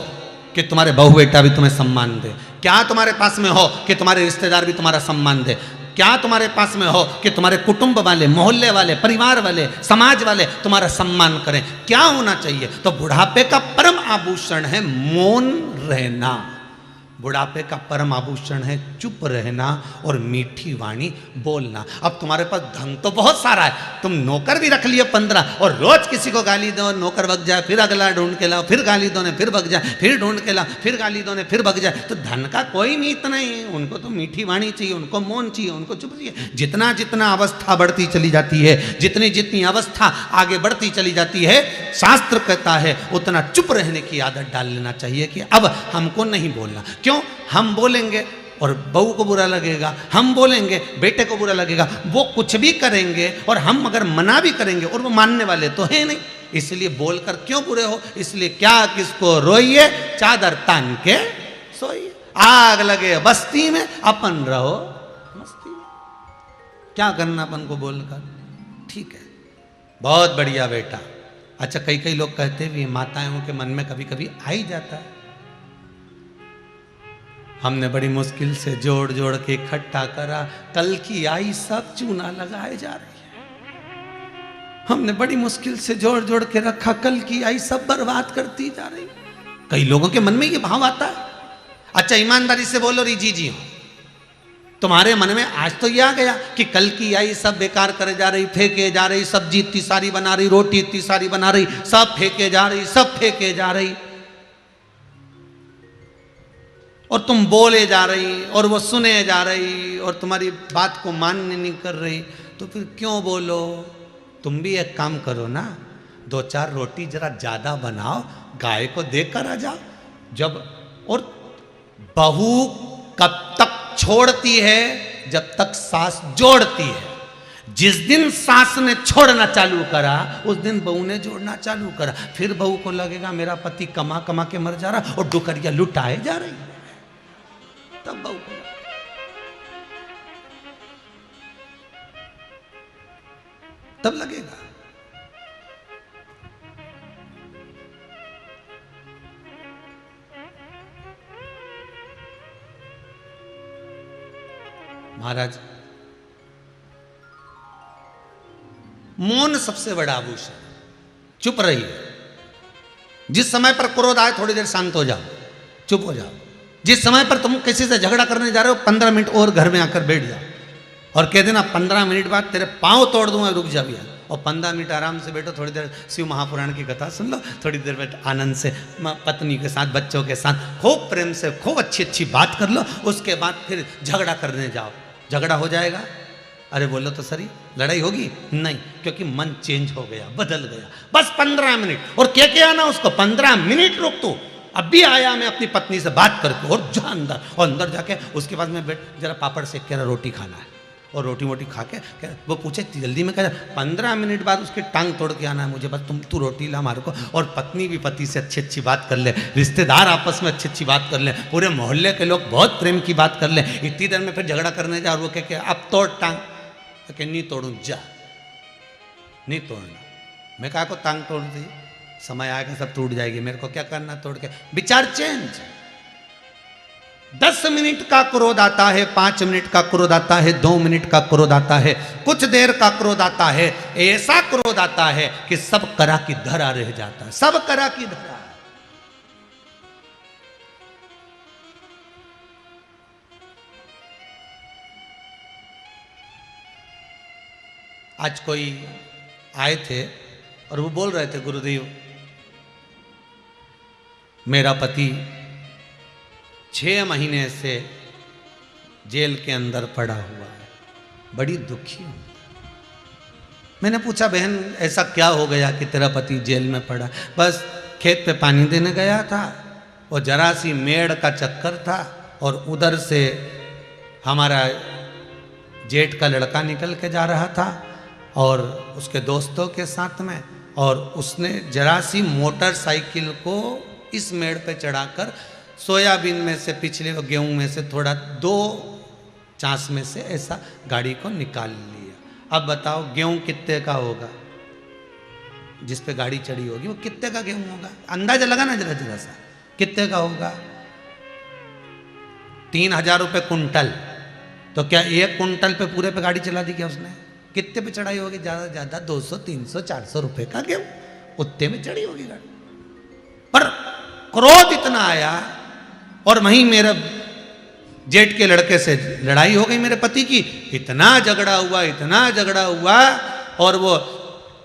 कि तुम्हारे बहू बेटा भी तुम्हें सम्मान दे? क्या तुम्हारे पास में हो कि तुम्हारे रिश्तेदार भी तुम्हारा सम्मान दे? क्या तुम्हारे पास में हो कि तुम्हारे कुटुंब वाले, मोहल्ले वाले, परिवार वाले, समाज वाले तुम्हारा सम्मान करें? क्या होना चाहिए? तो बुढ़ापे का परम आभूषण है मौन रहना। बुढ़ापे का परम आभूषण है चुप रहना और मीठी वाणी बोलना। अब तुम्हारे पास धन तो बहुत सारा है, तुम नौकर भी रख लिए 15 और रोज किसी को गाली दो, नौकर भग जाए, फिर अगला ढूंढ के लाओ, फिर गाली दो ने फिर भग जाए, फिर ढूंढ के लाओ, फिर गाली दो ने फिर भग जाए। तो धन का कोई मीत नहीं है। उनको तो मीठी वाणी चाहिए, उनको मौन चाहिए, उनको चुप चाहिए। जितना जितना अवस्था बढ़ती चली जाती है, जितनी जितनी अवस्था आगे बढ़ती चली जाती है, शास्त्र कहता है उतना चुप रहने की आदत डाल लेना चाहिए कि अब हमको नहीं बोलना। क्यों? हम बोलेंगे और बहू को बुरा लगेगा, हम बोलेंगे बेटे को बुरा लगेगा, वो कुछ भी करेंगे और हम अगर मना भी करेंगे और वो मानने वाले तो है नहीं, इसलिए बोलकर क्यों बुरे हो? इसलिए क्या किसको रोइए, चादर तान के सोइए। आग लगे बस्ती में, अपन रहो मस्ती में। क्या करना अपन को बोलकर? ठीक है, बहुत बढ़िया बेटा। अच्छा, कई कई लोग कहते भी, माताओं के मन में कभी कभी आ ही जाता है, हमने बड़ी मुश्किल से जोड़ जोड़ के इकट्ठा करा, कल की आई सब चूना लगाए जा रही है। हमने बड़ी मुश्किल से जोड़ जोड़ के रखा, कल की आई सब बर्बाद करती जा रही। कई लोगों के मन में ये भाव आता है। अच्छा, ईमानदारी से बोलो रिजी जी हो, तुम्हारे मन में आज तो ये आ गया कि कल की आई सब बेकार करे जा रही, फेंके जा रही, सब्जी इतनी सारी बना रही, रोटी इतनी सारी बना रही, सब फेंके जा रही, सब फेंके जा रही, और तुम बोले जा रही और वो सुने जा रही और तुम्हारी बात को मानने नहीं कर रही, तो फिर क्यों बोलो? तुम भी एक काम करो ना, 2-4 रोटी जरा ज्यादा बनाओ, गाय को देकर आ जाओ। जब और बहू कब तक छोड़ती है? जब तक सास जोड़ती है। जिस दिन सास ने छोड़ना चालू करा, उस दिन बहू ने जोड़ना चालू करा। फिर बहू को लगेगा मेरा पति कमा कमा के मर जा रहा और डुकरिया लुटाए जा रही, तब बहू को तब लगेगा। महाराज, मौन सबसे बड़ा आभूषण। चुप रहिए। जिस समय पर क्रोध आए थोड़ी देर शांत हो जाओ, चुप हो जाओ। जिस समय पर तुम किसी से झगड़ा करने जा रहे हो, 15 मिनट और घर में आकर बैठ जाओ और कह देना 15 मिनट बाद तेरे पांव तोड़ दूंगा, रुक जा भैया। और 15 मिनट आराम से बैठो, थोड़ी देर शिव महापुराण की कथा सुन लो, थोड़ी देर बैठ आनंद से पत्नी के साथ, बच्चों के साथ खूब प्रेम से खूब अच्छी अच्छी बात कर लो। उसके बाद फिर झगड़ा करने जाओ, झगड़ा हो जाएगा। अरे बोलो तो सही, लड़ाई होगी नहीं, क्योंकि मन चेंज हो गया, बदल गया। बस 15 मिनट। और क्या आना उसको, 15 मिनट रुक तू, अभी आया मैं अपनी पत्नी से बात करके, और जा अंदर। और अंदर जाके उसके बाद में बैठ, जरा पापड़ सेक के रोटी खाना है, और रोटी वोटी खा के वो पूछे जल्दी में, कह 15 मिनट बाद उसकी टांग तोड़ के आना है मुझे, बस तू रोटी ला मारो को। और पत्नी भी पति से अच्छी अच्छी बात कर ले, रिश्तेदार आपस में अच्छी अच्छी बात कर ले, पूरे मोहल्ले के लोग बहुत प्रेम की बात कर ले। इतनी देर में फिर झगड़ा करने जा, और वो कह अब तोड़ टांग, तो नहीं तोड़ू, जा नहीं तोड़ना। मैं कहा को टांग तोड़ दी, समय आएगा सब टूट जाएगी, मेरे को क्या करना तोड़ के। विचार चेंज। 10 मिनट का क्रोध आता है, 5 मिनट का क्रोध आता है, 2 मिनट का क्रोध आता है, कुछ देर का क्रोध आता है, ऐसा क्रोध आता है कि सब करा की धरा रह जाता है, सब करा की धरा। आज कोई आए थे और वो बोल रहे थे, गुरुदेव मेरा पति 6 महीने से जेल के अंदर पड़ा हुआ है, बड़ी दुखी हूं। मैंने पूछा बहन ऐसा क्या हो गया कि तेरा पति जेल में पड़ा? बस खेत पे पानी देने गया था, वो जरा सी मेड़ का चक्कर था, और उधर से हमारा जेठ का लड़का निकल के जा रहा था और उसके दोस्तों के साथ में, और उसने जरा सी मोटरसाइकिल को इस मेड़ पे चढ़ाकर सोयाबीन में से, पिछले गेहूं में से थोड़ा 2 चांस में से ऐसा गाड़ी को निकाल लिया। अब बताओ गेहूं कितने का होगा? जिस पे गाड़ी चढ़ी होगी वो कितने का गेहूं होगा? अंदाजा लगाना जरा जरा सा, कितने का होगा? 3,000 रुपये कुंटल। तो क्या 1 कुंटल पे पूरे पे गाड़ी चला दी क्या उसने? कितने पे चढ़ाई होगी? ज्यादा से ज्यादा 200, 300, 400 रुपए का गेहूं, उतने में चढ़ी होगी गाड़ी। पर क्रोध इतना आया, और वहीं मेरे जेठ के लड़के से लड़ाई हो गई मेरे पति की। इतना झगड़ा हुआ, और वो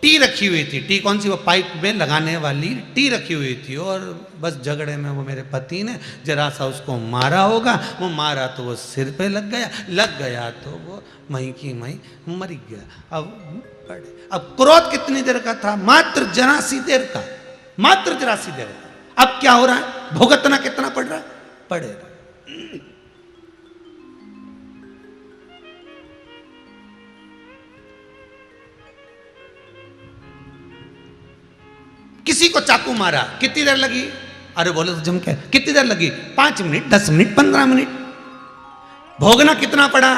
टी रखी हुई थी। टी कौन सी? वो पाइप में लगाने वाली टी रखी हुई थी। और बस झगड़े में वो मेरे पति ने जरा सा उसको मारा होगा। वो मारा तो वो सिर पे लग गया तो वो मई की मई मर गया। अब क्रोध कितनी देर का था? मात्र जरा सी देर का। अब क्या हो रहा है? भुगतना कितना पड़ रहा है? पड़ेगा। किसी को चाकू मारा, कितनी देर लगी? अरे बोले तो जम के, कितनी देर लगी? 5 मिनट, 10 मिनट, 15 मिनट। भोगना कितना पड़ा?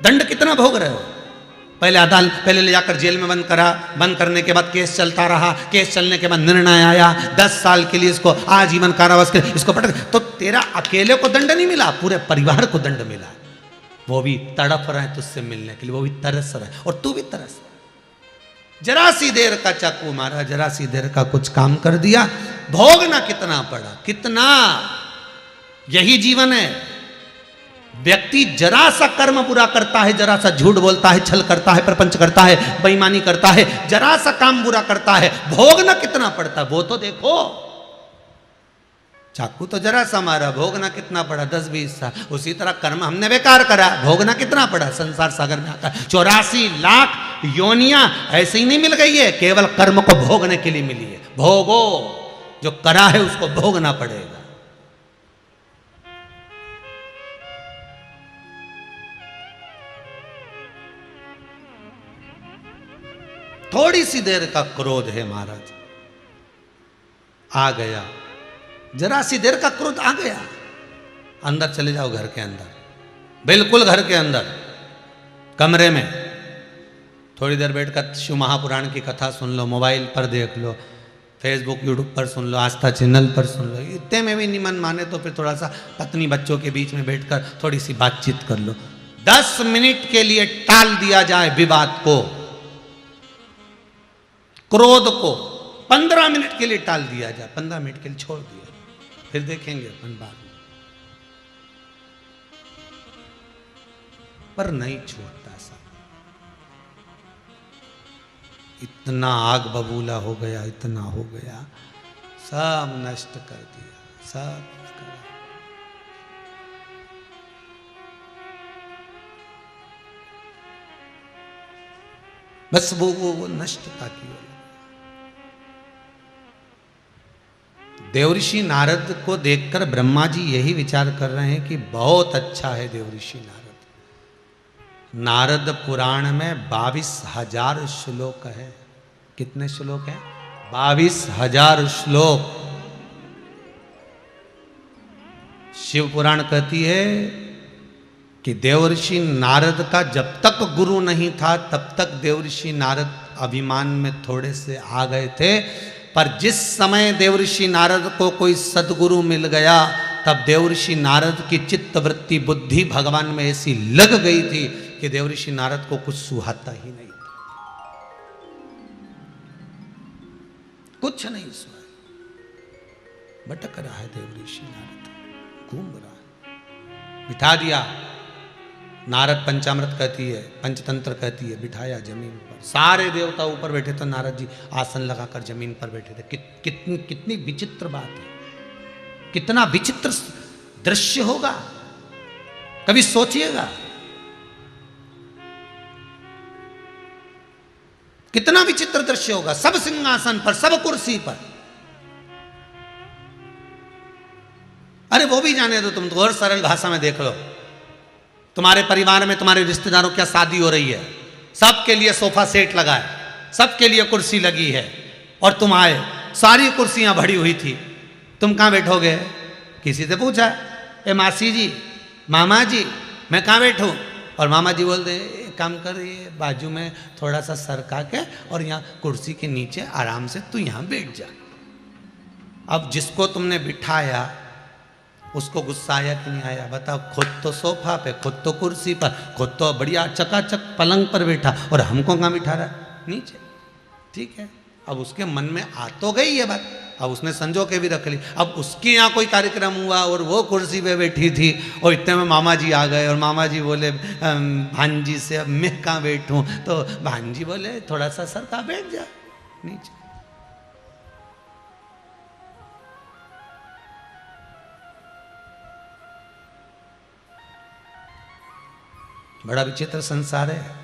दंड कितना भोग रहे हो? पहले ले जाकर जेल में बंद करा, बंद करने के बाद केस चलता रहा, केस चलने के बाद निर्णय आया 10 साल के लिए इसको आजीवन कारावास के इसको पटक। तो तेरा अकेले को दंड नहीं मिला, पूरे परिवार को दंड मिला। वो भी तड़प रहे हैं तुझसे मिलने के लिए, वो भी तरस रहे हैं, और तू भी तरस रहा। जरा सी देर का चाकू मारा, जरा सी देर का कुछ काम कर दिया, भोगना कितना पड़ा? कितना? यही जीवन है। व्यक्ति जरा सा कर्म बुरा करता है, जरा सा झूठ बोलता है, छल करता है, प्रपंच करता है, बेईमानी करता है, जरा सा काम बुरा करता है, भोगना कितना पड़ता है वो तो देखो। चाकू तो जरा सा मारा, भोगना कितना पड़ा? 10-20 साल। उसी तरह कर्म हमने बेकार करा, भोगना कितना पड़ा? संसार सागर में आकर 84 लाख योनियां ऐसे ही नहीं मिल गई है, केवल कर्म को भोगने के लिए मिली है। भोगो, जो करा है उसको भोगना पड़ेगा। थोड़ी सी देर का क्रोध है महाराज, आ गया, जरा सी देर का क्रोध आ गया। अंदर चले जाओ, घर के अंदर, बिल्कुल घर के अंदर, कमरे में थोड़ी देर बैठकर शिव महापुराण की कथा सुन लो, मोबाइल पर देख लो, फेसबुक यूट्यूब पर सुन लो, आस्था चैनल पर सुन लो। इतने में भी नहीं मन माने तो फिर थोड़ा सा पत्नी बच्चों के बीच में बैठकर थोड़ी सी बातचीत कर लो। 10 मिनट के लिए टाल दिया जाए विवाद को, क्रोध को 15 मिनट के लिए टाल दिया जाए, 15 मिनट के लिए छोड़ दिया, फिर देखेंगे अपन बात। पर नहीं छोड़ता सा, इतना आग बबूला हो गया, इतना हो गया, सब नष्ट कर दिया, सब कर। बस वो नष्टता की। देवऋषि नारद को देखकर ब्रह्मा जी यही विचार कर रहे हैं कि बहुत अच्छा है देवऋषि नारद। नारद पुराण में 22,000 श्लोक है। कितने श्लोक हैं? 22,000 श्लोक। शिव पुराण कहती है कि देवऋषि नारद का जब तक गुरु नहीं था तब तक देवऋषि नारद अभिमान में थोड़े से आ गए थे, पर जिस समय देवऋषि नारद को कोई सदगुरु मिल गया तब देवऋषि नारद की चित्त वृत्ति बुद्धि भगवान में ऐसी लग गई थी कि देवऋषि नारद को कुछ सुहाता ही नहीं था, कुछ नहीं सुहा। भटक रहा है देवऋषि नारद, घूम रहा है। बिठा दिया, नारद पंचामृत कहती है, पंचतंत्र कहती है, बिठाया जमीन पर। सारे देवता ऊपर बैठे तो नारद जी आसन लगाकर जमीन पर बैठे थे। कितनी विचित्र बात है, कितना विचित्र दृश्य होगा, कभी सोचिएगा। कितना विचित्र दृश्य होगा, सब सिंहासन पर, सब कुर्सी पर। अरे वो भी जाने दो, तुम तो और सरल भाषा में देख लो। तुम्हारे परिवार में तुम्हारे रिश्तेदारों क्या शादी हो रही है, सबके लिए सोफा सेट लगा है, सबके लिए कुर्सी लगी है, और तुम आए, सारी कुर्सियां भरी हुई थी, तुम कहाँ बैठोगे? किसी से पूछा, ए मासी जी, मामा जी, मैं कहाँ बैठूं? और मामा जी बोलते काम कर, ये बाजू में थोड़ा सा सरका के और यहाँ कुर्सी के नीचे आराम से तू यहाँ बैठ जा। अब जिसको तुमने बिठाया उसको गुस्सा आया कि नहीं आया बताओ? खुद तो सोफा पे, खुद तो कुर्सी पर, खुद तो बढ़िया चकाचक पलंग पर बैठा, और हमको कहाँ बिठा रहा है? नीचे। ठीक है, अब उसके मन में आ तो गई ये बात, अब उसने संजो के भी रख ली। अब उसके यहाँ कोई कार्यक्रम हुआ और वो कुर्सी पे बैठी थी, और इतने में मामा जी आ गए, और मामा जी बोले भांजी से अब मैं कहाँ बैठूं? तो भांजी बोले थोड़ा सा सरका बैठ जा नीचे। बड़ा विचित्र संसार है।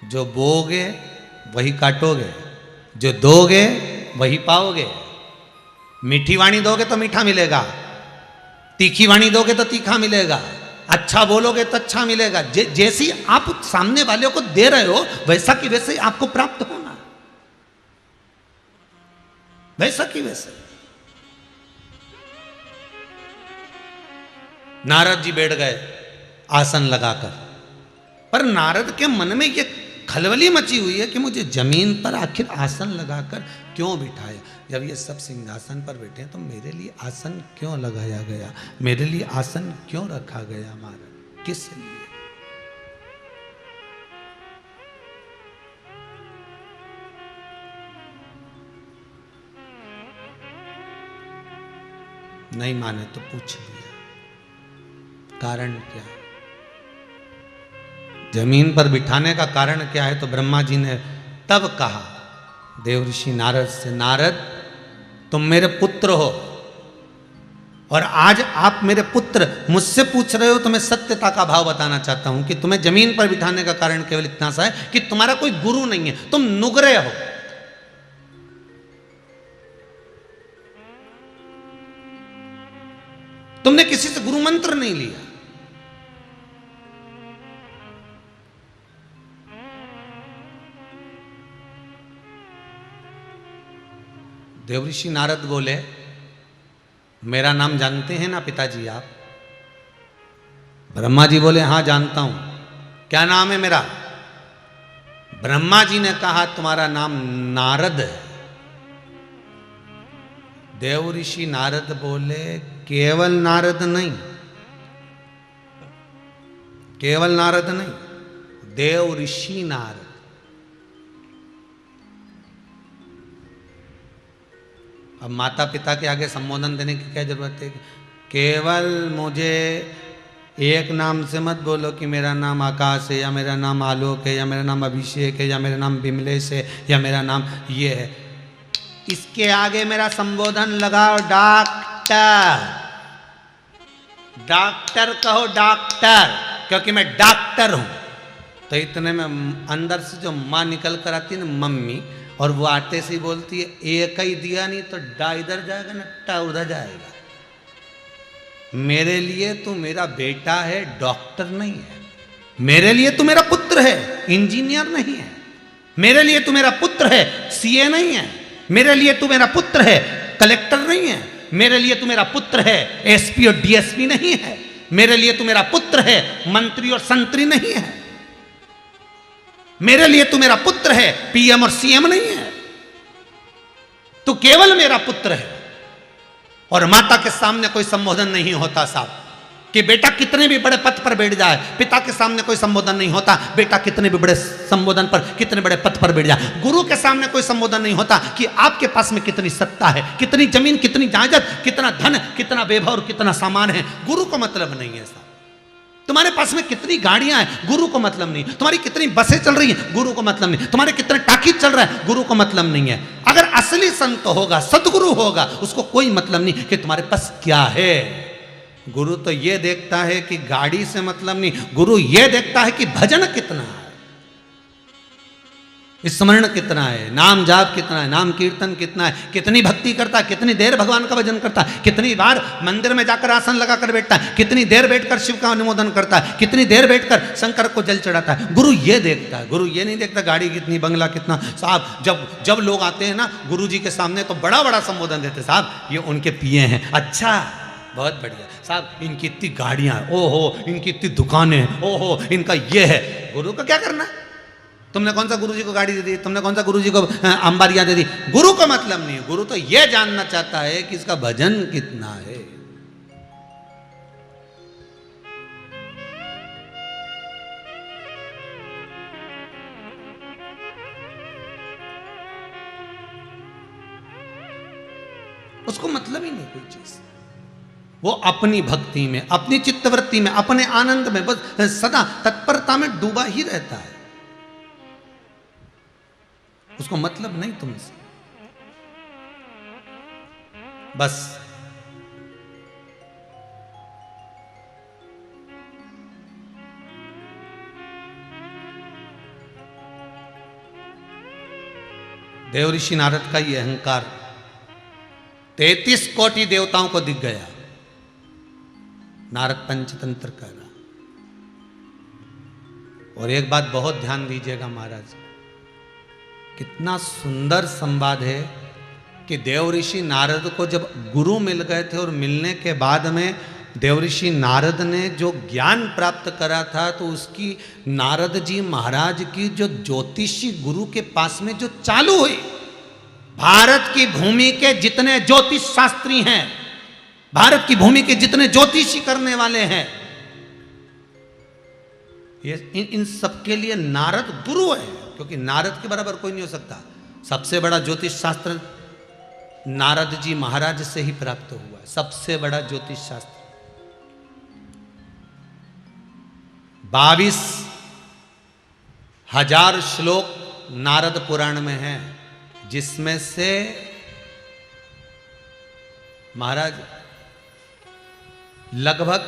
जो बोगे वही काटोगे, जो दोगे वही पाओगे। मीठी वाणी दोगे तो मीठा मिलेगा, तीखी वाणी दोगे तो तीखा मिलेगा, अच्छा बोलोगे तो अच्छा मिलेगा। जैसी आप सामने वाले को दे रहे हो वैसा की वैसे ही आपको प्राप्त होना, वैसा की वैसे। नारद जी बैठ गए आसन लगाकर, पर नारद के मन में यह खलबली मची हुई है कि मुझे जमीन पर आखिर आसन लगाकर क्यों बिठाया? जब ये सब सिंहासन पर बैठे हैं तो मेरे लिए आसन क्यों लगाया गया? मेरे लिए आसन क्यों रखा गया? महाराज किस लिए? नहीं माने तो पूछ लिया कारण क्या है, जमीन पर बिठाने का कारण क्या है? तो ब्रह्मा जी ने तब कहा देवऋषि नारद से, नारद तुम मेरे पुत्र हो, और आज आप मेरे पुत्र मुझसे पूछ रहे हो तो मैं सत्यता का भाव बताना चाहता हूं कि तुम्हें जमीन पर बिठाने का कारण केवल इतना सा है कि तुम्हारा कोई गुरु नहीं है, तुम नुगरे हो। तुमने किसी से गुरु मंत्र नहीं लिया। देवऋषि नारद बोले, मेरा नाम जानते हैं ना पिताजी आप? ब्रह्मा जी बोले हाँ जानता हूं। क्या नाम है मेरा? ब्रह्मा जी ने कहा तुम्हारा नाम नारद है। देवऋषि नारद बोले केवल नारद नहीं, केवल नारद नहीं, देवऋषि नारद। अब माता पिता के आगे संबोधन देने की क्या जरूरत है? केवल मुझे एक नाम से मत बोलो कि मेरा नाम आकाश है, या मेरा नाम आलोक है, या मेरा नाम अभिषेक है, या मेरा नाम विमलेश है, या मेरा नाम ये है। इसके आगे मेरा संबोधन लगाओ डॉक्टर। डॉक्टर कहो डॉक्टर, क्योंकि मैं डॉक्टर हूं। तो इतने में अंदर से जो माँ निकल कर आती है ना मम्मी, और वो आते से ही बोलती है एक ही दिया नहीं तो डा इधर जाएगा ना टा उधर जाएगा। मेरे लिए तू मेरा बेटा है, डॉक्टर नहीं है। मेरे लिए तू मेरा पुत्र है, इंजीनियर नहीं है। मेरे लिए तू मेरा पुत्र है, सीए नहीं है। मेरे लिए तू मेरा पुत्र है, कलेक्टर नहीं है। मेरे लिए तू मेरा पुत्र है, एसपी और डीएसपी नहीं है। मेरे लिए तू मेरा पुत्र है, मंत्री और संतरी नहीं है। मेरे लिए तू मेरा पुत्र है, पीएम और सीएम नहीं है। तू केवल मेरा पुत्र है। और माता के सामने कोई संबोधन नहीं होता साहब, कि बेटा कितने भी बड़े पद पर बैठ जाए। पिता के सामने कोई संबोधन नहीं होता, बेटा कितने भी बड़े संबोधन पर, कितने बड़े पद पर बैठ जाए। गुरु के सामने कोई संबोधन नहीं होता कि आपके पास में कितनी सत्ता है, कितनी जमीन, कितनी जायदाद, कितना धन, कितना वैभव और कितना सामान है। गुरु को मतलब नहीं है साहब। तुम्हारे पास में कितनी गाड़ियां हैं, गुरु को मतलब नहीं। तुम्हारी कितनी बसें चल रही हैं, गुरु को मतलब नहीं। तुम्हारे कितने टाकी चल रहा है, गुरु को मतलब नहीं है। अगर असली संत होगा, सदगुरु होगा, उसको कोई मतलब नहीं कि तुम्हारे पास क्या है। गुरु तो ये देखता है कि गाड़ी से मतलब नहीं, गुरु ये देखता है कि भजन कितना है, स्मरण कितना है, नाम जाप कितना है, नाम कीर्तन कितना है, कितनी भक्ति करता है, कितनी देर भगवान का भजन करता है, कितनी बार मंदिर में जाकर आसन लगाकर बैठता है, कितनी देर बैठकर शिव का अनुमोदन करता है, कितनी देर बैठकर शंकर को जल चढ़ाता है। गुरु ये देखता है। गुरु ये नहीं देखता गाड़ी कितनी, बंगला कितना। साहब जब लोग आते हैं ना गुरु जी के सामने तो बड़ा बड़ा संबोधन देते, साहब ये उनके पिए हैं। अच्छा बहुत बढ़िया साहब, इनकी इतनी गाड़ियां, ओहो इनकी इतनी दुकानें, ओहो इनका ये है। गुरु का क्या करना? तुमने कौन सा गुरु जी को गाड़ी दे दी, तुमने कौन सा गुरु जी को अंबारियां दे दी? गुरु का मतलब नहीं है। गुरु तो यह जानना चाहता है कि इसका भजन कितना है। उसको मतलब ही नहीं कोई चीज। वो अपनी भक्ति में, अपनी चित्तवृत्ति में, अपने आनंद में बस सदा तत्परता में डूबा ही रहता है। उसको मतलब नहीं तुमसे। बस देव ऋषि नारद का ये अहंकार 33 कोटि देवताओं को दिख गया। नारद पंचतंत्र कर रहा। और एक बात बहुत ध्यान दीजिएगा महाराज, कितना सुंदर संवाद है कि देव ऋषि नारद को जब गुरु मिल गए थे और मिलने के बाद में देव ऋषि नारद ने जो ज्ञान प्राप्त करा था, तो उसकी नारद जी महाराज की जो ज्योतिषी गुरु के पास में जो चालू हुई। भारत की भूमि के जितने ज्योतिष शास्त्री हैं, भारत की भूमि के जितने ज्योतिषी करने वाले हैं, ये इन सबके लिए नारद गुरु है। क्योंकि नारद के बराबर कोई नहीं हो सकता। सबसे बड़ा ज्योतिष शास्त्र नारद जी महाराज से ही प्राप्त हुआ है। सबसे बड़ा ज्योतिष शास्त्र 22,000 श्लोक नारद पुराण में हैं, जिसमें से महाराज लगभग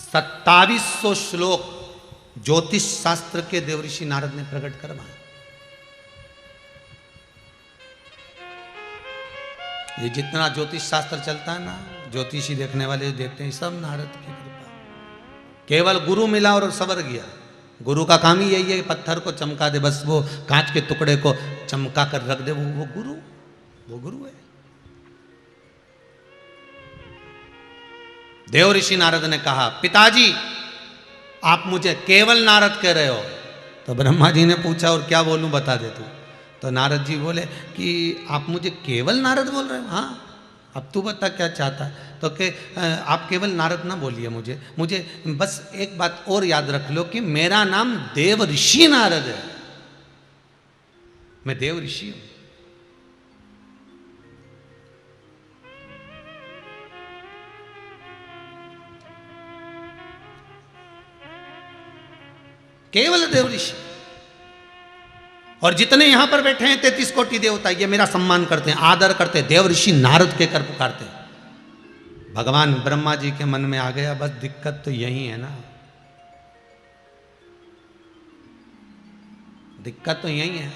2700 श्लोक ज्योतिष शास्त्र के देवऋषि नारद ने प्रकट करवाए। ये जितना ज्योतिष शास्त्र चलता है ना, ज्योतिषी देखने वाले देखते हैं, सब नारद की कृपा। केवल गुरु मिला और सवर गया। गुरु का काम ही यही है, पत्थर को चमका दे, बस वो कांच के टुकड़े को चमका कर रख दे, वो गुरु है। देव ऋषि नारद ने कहा, पिताजी आप मुझे केवल नारद कह रहे हो। तो ब्रह्मा जी ने पूछा, और क्या बोलूं बता दे तू। तो नारद जी बोले कि आप मुझे केवल नारद बोल रहे हो? हाँ, अब तू बता क्या चाहता है। तो कि आप केवल नारद ना बोलिए, मुझे बस एक बात और याद रख लो कि मेरा नाम देव ऋषि नारद है। मैं देव ऋषि हूं। केवल देव ऋषि। और जितने यहां पर बैठे हैं 33 कोटि देवता, ये मेरा सम्मान करते हैं, आदर करते हैं, देव ऋषि नारद के कर पुकारते हैं। भगवान ब्रह्मा जी के मन में आ गया, बस दिक्कत तो यही है ना, दिक्कत तो यही है।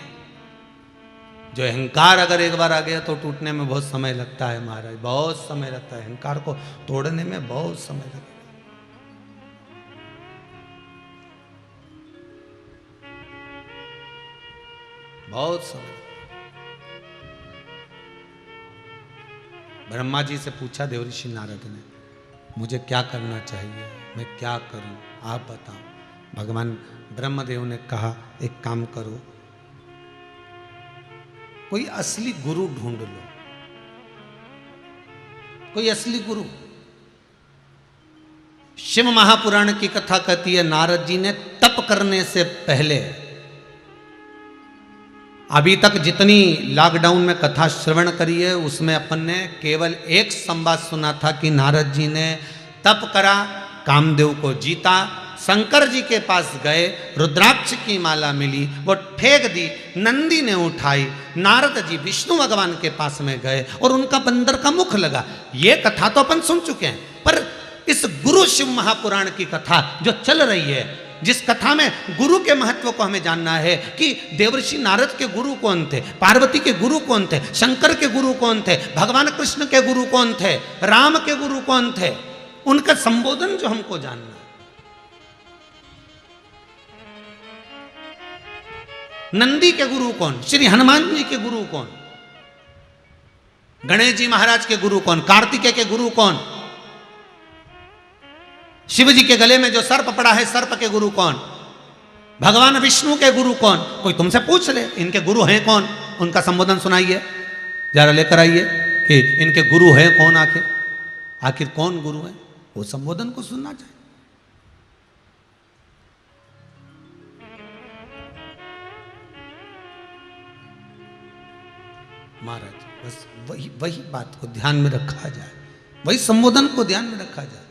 जो अहंकार अगर एक बार आ गया तो टूटने में बहुत समय लगता है महाराज, बहुत समय लगता है। अहंकार को तोड़ने में बहुत समय लगता है। बहुत समय। ब्रह्मा जी से पूछा देव ऋषि नारद ने, मुझे क्या करना चाहिए, मैं क्या करूं, आप बताओ। भगवान ब्रह्मदेव ने कहा, एक काम करो, कोई असली गुरु ढूंढ लो, कोई असली गुरु। शिव महापुराण की कथा कहती है, नारद जी ने तप करने से पहले, अभी तक जितनी लॉकडाउन में कथा श्रवण करी है उसमें अपन ने केवल एक संवाद सुना था कि नारद जी ने तप करा, कामदेव को जीता, शंकर जी के पास गए, रुद्राक्ष की माला मिली, वो फेंक दी, नंदी ने उठाई, नारद जी विष्णु भगवान के पास में गए और उनका बंदर का मुख लगा। ये कथा तो अपन सुन चुके हैं, पर इस गुरु शिव महापुराण की कथा जो चल रही है, जिस कथा में गुरु के महत्व को हमें जानना है कि देवर्षि नारद के गुरु कौन थे, पार्वती के गुरु कौन थे, शंकर के गुरु कौन थे, भगवान कृष्ण के गुरु कौन थे, राम के गुरु कौन थे, उनका संबोधन जो हमको जानना है। नंदी के गुरु कौन, श्री हनुमान जी के गुरु कौन, गणेश जी महाराज के गुरु कौन, कार्तिकेय के गुरु कौन, शिव जी के गले में जो सर्प पड़ा है, सर्प के गुरु कौन? भगवान विष्णु के गुरु कौन? कोई तुमसे पूछ ले इनके गुरु हैं कौन, उनका संबोधन सुनाइए, जरा लेकर आइए कि इनके गुरु हैं कौन, आखिर कौन गुरु है, वो संबोधन को सुनना चाहिए। महाराज बस वही बात को ध्यान में रखा जाए, वही संबोधन को ध्यान में रखा जाए।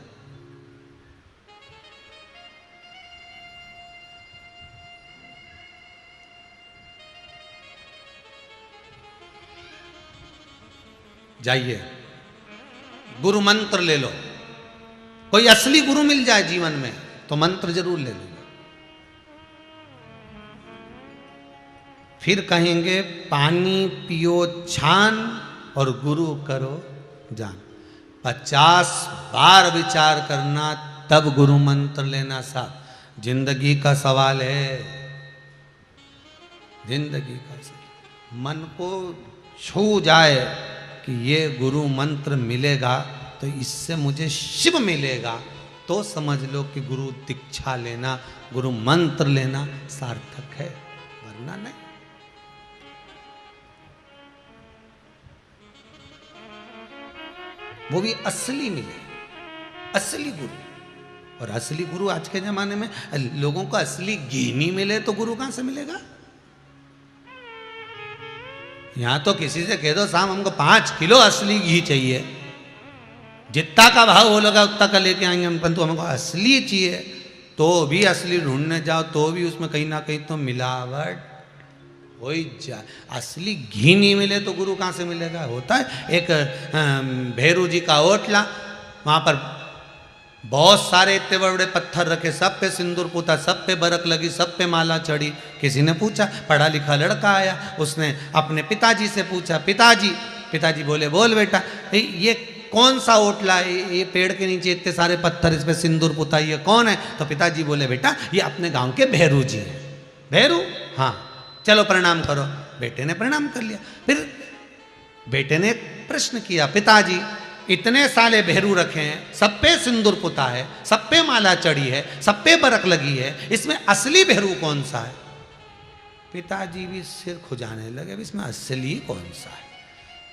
जाइए गुरु मंत्र ले लो, कोई असली गुरु मिल जाए जीवन में तो मंत्र जरूर ले लो। फिर कहेंगे पानी पियो छान और गुरु करो जान। 50 बार विचार करना तब गुरु मंत्र लेना। साहब जिंदगी का सवाल है, जिंदगी का सवाल। मन को छू जाए कि ये गुरु मंत्र मिलेगा तो इससे मुझे शिव मिलेगा, तो समझ लो कि गुरु दीक्षा लेना, गुरु मंत्र लेना सार्थक है, वरना नहीं। वो भी असली मिले, असली गुरु। और असली गुरु आज के जमाने में लोगों को असली घी नहीं मिले तो गुरु कहां से मिलेगा? यहां तो किसी से कह दो साहब हमको 5 किलो असली घी चाहिए, जितना का भाव हो लगा उतना का लेके आएंगे हम, परंतु हमको असली चाहिए तो भी असली ढूंढने जाओ तो भी उसमें कहीं ना कहीं तो मिलावट हो ही जाए। असली घी नहीं मिले तो गुरु कहाँ से मिलेगा? होता है एक भैरू जी का ओटला, वहाँ पर बहुत सारे इतने बड़े बड़े पत्थर रखे, सब पे सिंदूर पूता, सब पे बरक लगी, सब पे माला चढ़ी। किसी ने पूछा, पढ़ा लिखा लड़का आया, उसने अपने पिताजी से पूछा, पिताजी बोले बोल बेटा ये कौन सा ओटला है, ये पेड़ के नीचे इतने सारे पत्थर, इस पे सिंदूर पुता, ये कौन है? तो पिताजी बोले बेटा ये अपने गांव के भैरू जी हैं। भैरू? हाँ चलो प्रणाम करो। बेटे ने प्रणाम कर लिया। फिर बेटे ने प्रश्न किया, पिताजी इतने साले भैरू रखे हैं, सब पे सिंदूर पुता है, सब पे माला चढ़ी है, सब पे बरक लगी है, इसमें असली भैरू कौन सा है? पिताजी भी सिर खुजाने लगे, इसमें असली कौन सा है?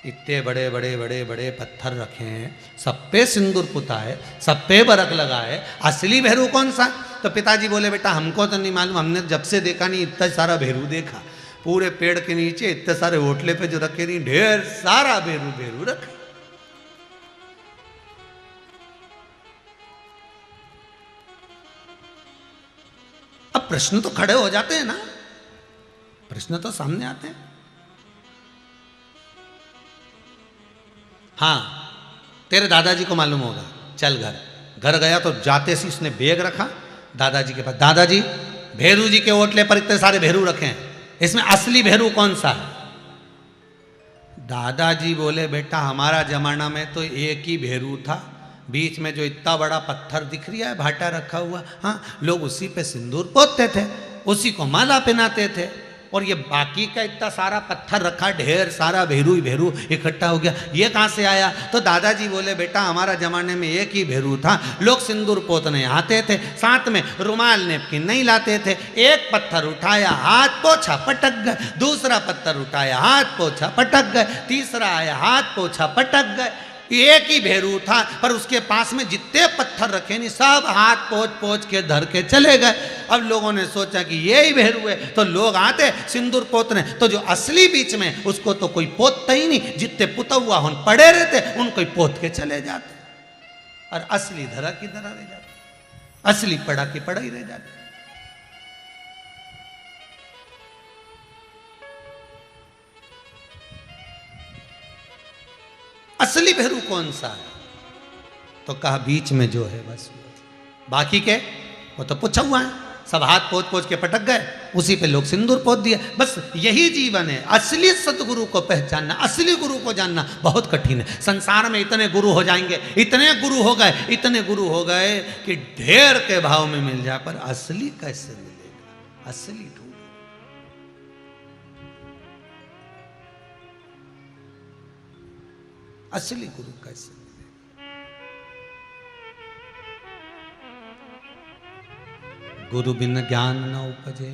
इतने बड़े बड़े बड़े बड़े पत्थर रखे हैं, सब पे सिंदूर पुता है, सब पे बरक लगा है, असली भैरू कौन सा? तो पिताजी बोले बेटा हमको तो नहीं मालूम, हमने जब से देखा नहीं इतना सारा भैरू देखा, पूरे पेड़ के नीचे इतने सारे होटले पे जो रखे नहीं, ढेर सारा भैरू रखे। अब प्रश्न तो खड़े हो जाते हैं ना, प्रश्न तो सामने आते हैं। हाँ तेरे दादाजी को मालूम होगा, चल घर गया तो जाते सी उसने बैग रखा दादाजी के पास, दादाजी भैरू जी के ओटले पर इतने सारे भैरू रखे हैं, इसमें असली भैरू कौन सा है? दादाजी बोले बेटा हमारा जमाना में तो एक ही भैरू था, बीच में जो इतना बड़ा पत्थर दिख रहा है भाटा रखा हुआ, हाँ लोग उसी पे सिंदूर पोतते थे, उसी को माला पहनाते थे, और ये बाकी का इतना सारा पत्थर रखा, ढेर सारा भैरू इकट्ठा हो गया, ये कहाँ से आया? तो दादाजी बोले बेटा हमारा जमाने में एक ही भैरू था, लोग सिंदूर पोतने आते थे, साथ में रुमाल नेपकिन नहीं लाते थे, एक पत्थर उठाया हाथ पोछा पटक गए, दूसरा पत्थर उठाया हाथ पोछा पटक गए, तीसरा आया हाथ पोछा पटक गए। एक ही भैरू था पर उसके पास में जितने पत्थर रखे नहीं सब हाथ पोछ के धर के चले गए। अब लोगों ने सोचा कि ये ही भैरू है, तो लोग आते सिंदूर पोतने, तो जो असली बीच में उसको तो कोई पोतता ही नहीं, जितने पुता हुआ उन पड़े रहते उनको ही पोत के चले जाते, और असली धरा की धरा रह जाते, असली पड़ा की पड़ा ही रह जाते। असली भैरू कौन सा है? तो कहा बीच में जो है बस, बाकी के वो तो पूछा हुआ है, सब हाथ पोछ के पटक गए, उसी पे लोग सिंदूर पोत दिए। बस यही जीवन है। असली सतगुरु को पहचानना, असली गुरु को जानना बहुत कठिन है। संसार में इतने गुरु हो जाएंगे, इतने गुरु हो गए कि ढेर के भाव में मिल जाए, पर असली कैसे मिलेगा? असली ढूंढो। असली गुरु कैसे मिलेगा? गुरु बिन ज्ञान न उपजे,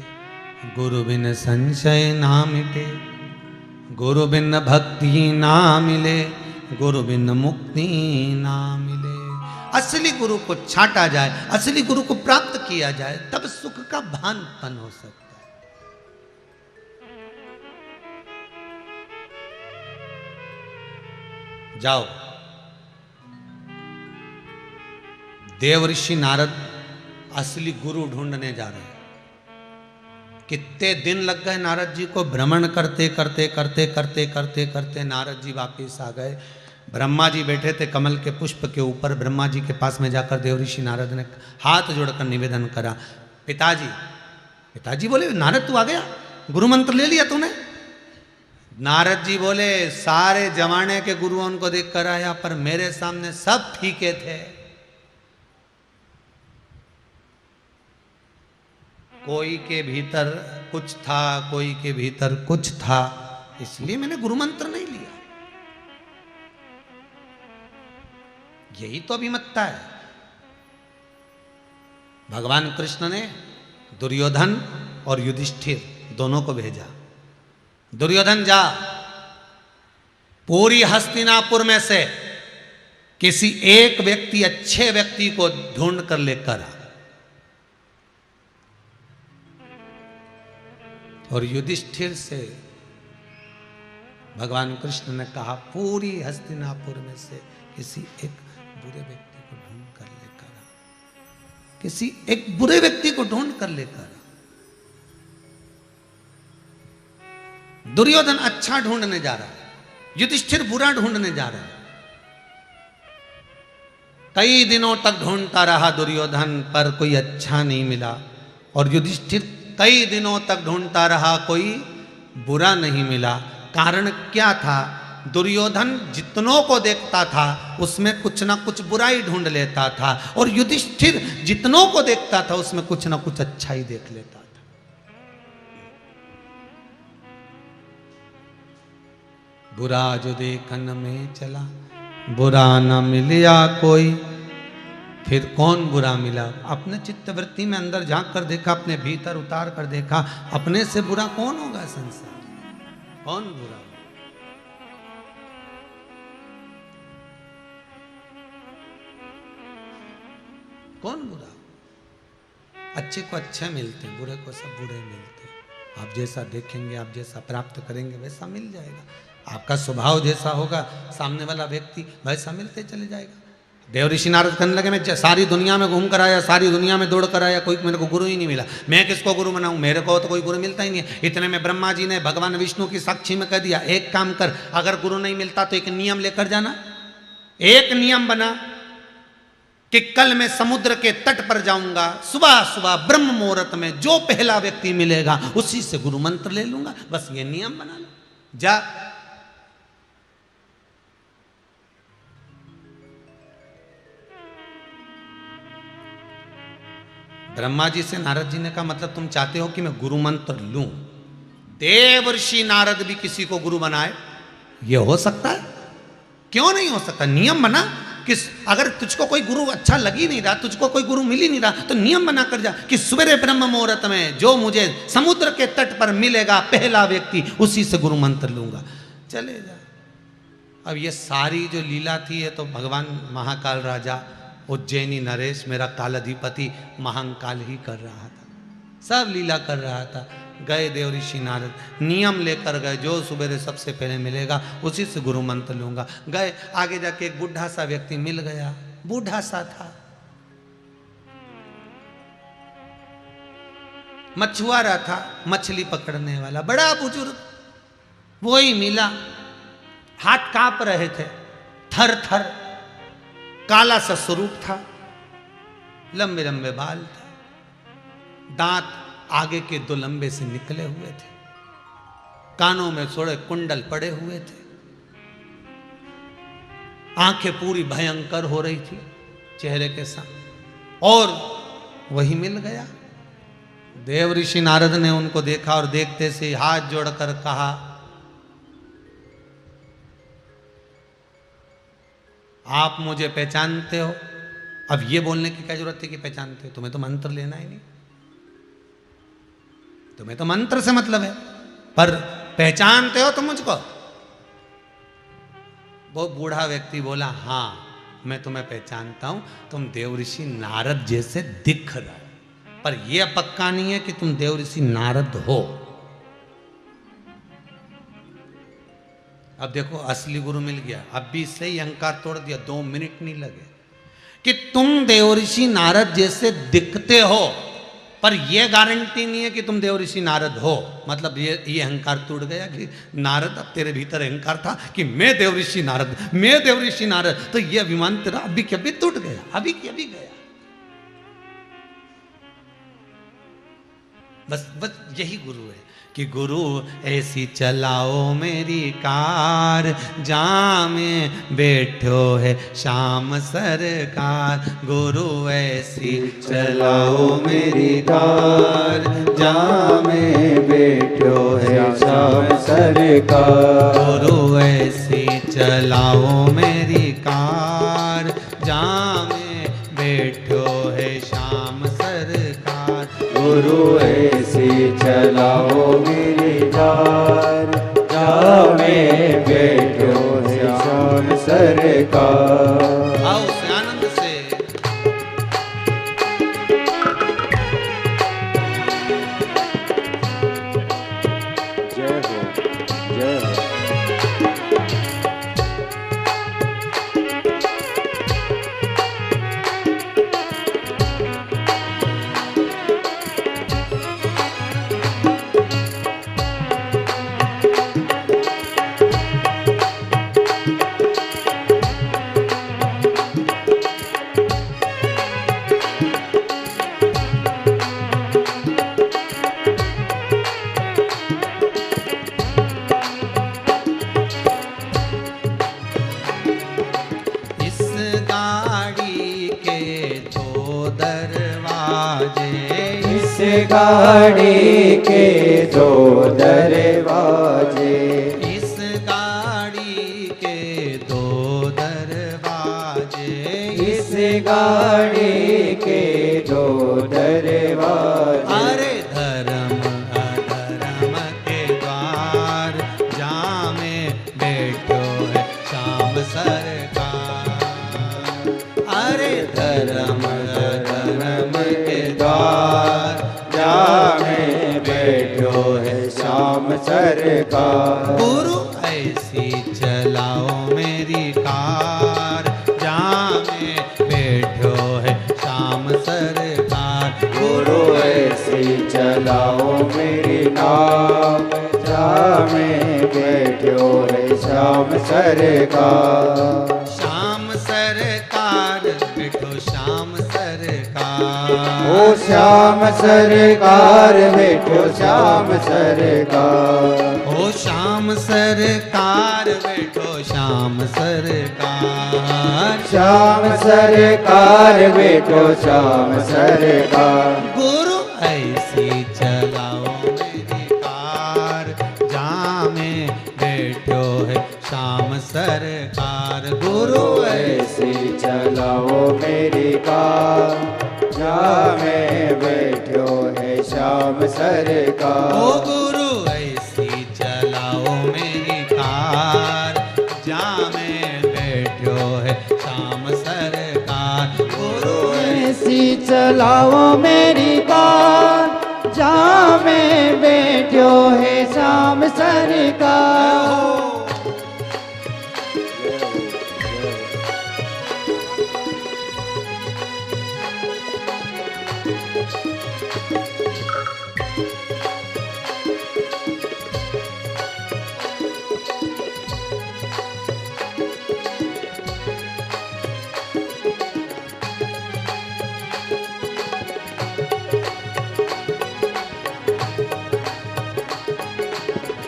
गुरु बिन संशय ना मिटे, गुरु बिन भक्ति ना मिले, गुरु बिन मुक्ति ना मिले। असली गुरु को छाटा जाए, असली गुरु को प्राप्त किया जाए, तब सुख का भानपन हो सकता है। जाओ, देव ऋषि नारद असली गुरु ढूंढने जा रहे हैं। कितने दिन लग गए नारद जी को, भ्रमण करते करते करते करते करते करते नारद जी वापिस आ गए। ब्रह्मा जी बैठे थे कमल के पुष्प के ऊपर। ब्रह्मा जी के पास में जाकर देव ऋषि नारद ने हाथ जोड़कर निवेदन करा, पिताजी। पिताजी बोले, नारद तू आ गया, गुरु मंत्र ले लिया तूने? नारद जी बोले, सारे जमाने के गुरुओं को देख कर आया, पर मेरे सामने सब फीके थे। कोई के भीतर कुछ था, कोई के भीतर कुछ था, इसलिए मैंने गुरु मंत्र नहीं लिया। यही तो अभिमतता है। भगवान कृष्ण ने दुर्योधन और युधिष्ठिर दोनों को भेजा। दुर्योधन जा, पूरी हस्तिनापुर में से किसी एक व्यक्ति, अच्छे व्यक्ति को ढूंढ कर लेकर आ। और युधिष्ठिर से भगवान कृष्ण ने कहा, पूरी हस्तिनापुर में से किसी एक बुरे व्यक्ति को ढूंढ कर लेकर आ। किसी एक बुरे व्यक्ति को ढूंढ कर लेकर आ। दुर्योधन अच्छा ढूंढने जा रहा है, युधिष्ठिर बुरा ढूंढने जा रहा है। कई दिनों तक ढूंढता रहा दुर्योधन, पर कोई अच्छा नहीं मिला। और युधिष्ठिर कई दिनों तक ढूंढता रहा, कोई बुरा नहीं मिला। कारण क्या था? दुर्योधन जितनों को देखता था उसमें कुछ ना कुछ बुराई ढूंढ लेता था, और युधिष्ठिर जितनों को देखता था उसमें कुछ ना कुछ अच्छा ही देख लेता था। बुरा जो देखन में चला, बुरा न मिलिया कोई। फिर कौन बुरा मिला? अपने चित्तवृत्ति में अंदर झांक कर देखा, अपने भीतर उतार कर देखा, अपने से बुरा कौन होगा संसार? कौन बुरा? कौन बुरा? अच्छे को अच्छे मिलते, बुरे को सब बुरे मिलते। आप जैसा देखेंगे, आप जैसा प्राप्त करेंगे, वैसा मिल जाएगा। आपका स्वभाव जैसा होगा, सामने वाला व्यक्ति वैसा मिलते चले जाएगा। देव ऋषि नारद कहने लगे, मैं सारी दुनिया में घूम कर आया, सारी दुनिया में दौड़ कर आया, कोई मेरे को गुरु ही नहीं मिला। मैं किसको गुरु बनाऊं? मेरे को तो कोई गुरु मिलता ही नहीं है। इतने में ब्रह्मा जी ने भगवान विष्णु की साक्षी में कह दिया, एक काम कर, अगर गुरु नहीं मिलता तो एक नियम लेकर जाना। एक नियम बना कि कल मैं समुद्र के तट पर जाऊंगा, सुबह सुबह ब्रह्म मुहूर्त में जो पहला व्यक्ति मिलेगा उसी से गुरु मंत्र ले लूंगा। बस ये नियम बना लो, जा। ब्रह्मा जी से नारद जी ने कहा, मतलब तुम चाहते हो कि मैं गुरु मंत्र लूं? देव ऋषि नारद भी किसी को गुरु बनाए? ये हो सकता है? क्यों नहीं हो सकता? नियम बना कि अगर तुझको कोई गुरु अच्छा लग ही नहीं रहा, तुझको कोई गुरु मिल ही नहीं रहा, तो नियम बना कर जा कि सवेरे ब्रह्म मुहूर्त में जो मुझे समुद्र के तट पर मिलेगा पहला व्यक्ति, उसी से गुरु मंत्र लूंगा। चले जा। अब ये सारी जो लीला थी, ये तो भगवान महाकाल राजा उज्जैनी नरेश, मेरा कालाधिपति महाकाल ही कर रहा था, सब लीला कर रहा था। गए देव ऋषि नारद, नियम लेकर गए, जो सुबह सबसे पहले मिलेगा उसी से गुरु मंत्र लूंगा। गए, आगे जाके एक बूढ़ा सा व्यक्ति मिल गया, बूढ़ा सा था, मछुआरा था, मछली पकड़ने वाला, बड़ा बुजुर्ग। वही मिला, हाथ कांप रहे थे, थर थर, काला सा स्वरूप था, लंबे लंबे बाल थे, दांत आगे के दो लंबे से निकले हुए थे, कानों में थोड़े कुंडल पड़े हुए थे, आंखें पूरी भयंकर हो रही थी चेहरे के साथ, और वही मिल गया। देव ऋषि नारद ने उनको देखा और देखते से हाथ जोड़कर कहा, आप मुझे पहचानते हो? अब ये बोलने की क्या जरूरत है कि पहचानते हो? तुम्हें तो मंत्र लेना ही नहीं। तुम्हें तो मंत्र से मतलब है, पर पहचानते हो तुम मुझको? वो बूढ़ा व्यक्ति बोला, हाँ मैं तुम्हें पहचानता हूं, तुम देवऋषि नारद जैसे दिख रहे हो, पर यह पक्का नहीं है कि तुम देवऋषि नारद हो। अब देखो असली गुरु मिल गया, अब भी इससे ही अहंकार तोड़ दिया, 2 मिनट नहीं लगे कि तुम देवऋषि नारद जैसे दिखते हो, पर यह गारंटी नहीं है कि तुम देवऋषि नारद हो। मतलब ये अहंकार टूट गया कि नारद, अब तेरे भीतर अहंकार था कि मैं देवऋषि नारद, मैं देवऋषि नारद, तो यह अभिमान तेरा अभी के अभी टूट गया, अभी के अभी गया। बस यही गुरु है कि गुरु ऐसी चलाओ मेरी कार, जहाँ में बैठो है श्याम सरकार। गुरु ऐसी चलाओ मेरी कार, जहाँ में बैठो है श्याम सरकार। गुरु ऐसी चलाओ मेरी कार, जहाँ में बैठो है श्याम सरकार। गुरु ऐसी चलाओ मेरी कार, जहाँ में बैठो है श्याम सरकार। आओ से आनंद से। जय हो, जय हो। गाड़ी के 2 दरवाजे, इस गाड़ी के 2 दरवाजे, इस गाड़ी के 2 दरवाजे। अरे धर्म अधर्म के द्वार, जहाँ में बैठो है श्याम सरकार। अरे धर्म अधर्म के द्वार, में बैठो है श्याम सरकार। गुरु ऐसी चलाओ मेरी कार, जहाँ में बैठो है श्याम सरकार। गुरु ऐसी चलाओ मेरी कार, जहाँ में बैठो है श्याम सरकार। श्याम सरकार बैठो श्याम सरकार। ओ श्याम सरकार बैठो श्याम सरकार। ओ श्याम सरकार बैठो श्याम सरकार। श्याम सरकार बैठो श्याम सरकार। गुरु ऐसी चलाओ मेरी कार, जहाँ में बैठो है श्याम सरकार। गुरु ऐसी चलाओ मेरी कार, जहाँ में बैठो है श्याम सरकार। ओ गुरु ऐसी चलाओ मेरी कार, जहाँ में बैठो है श्याम सरकार। गुरु ऐसी चलाओ मेरी कार, जहाँ में बैठो है श्याम सरकार।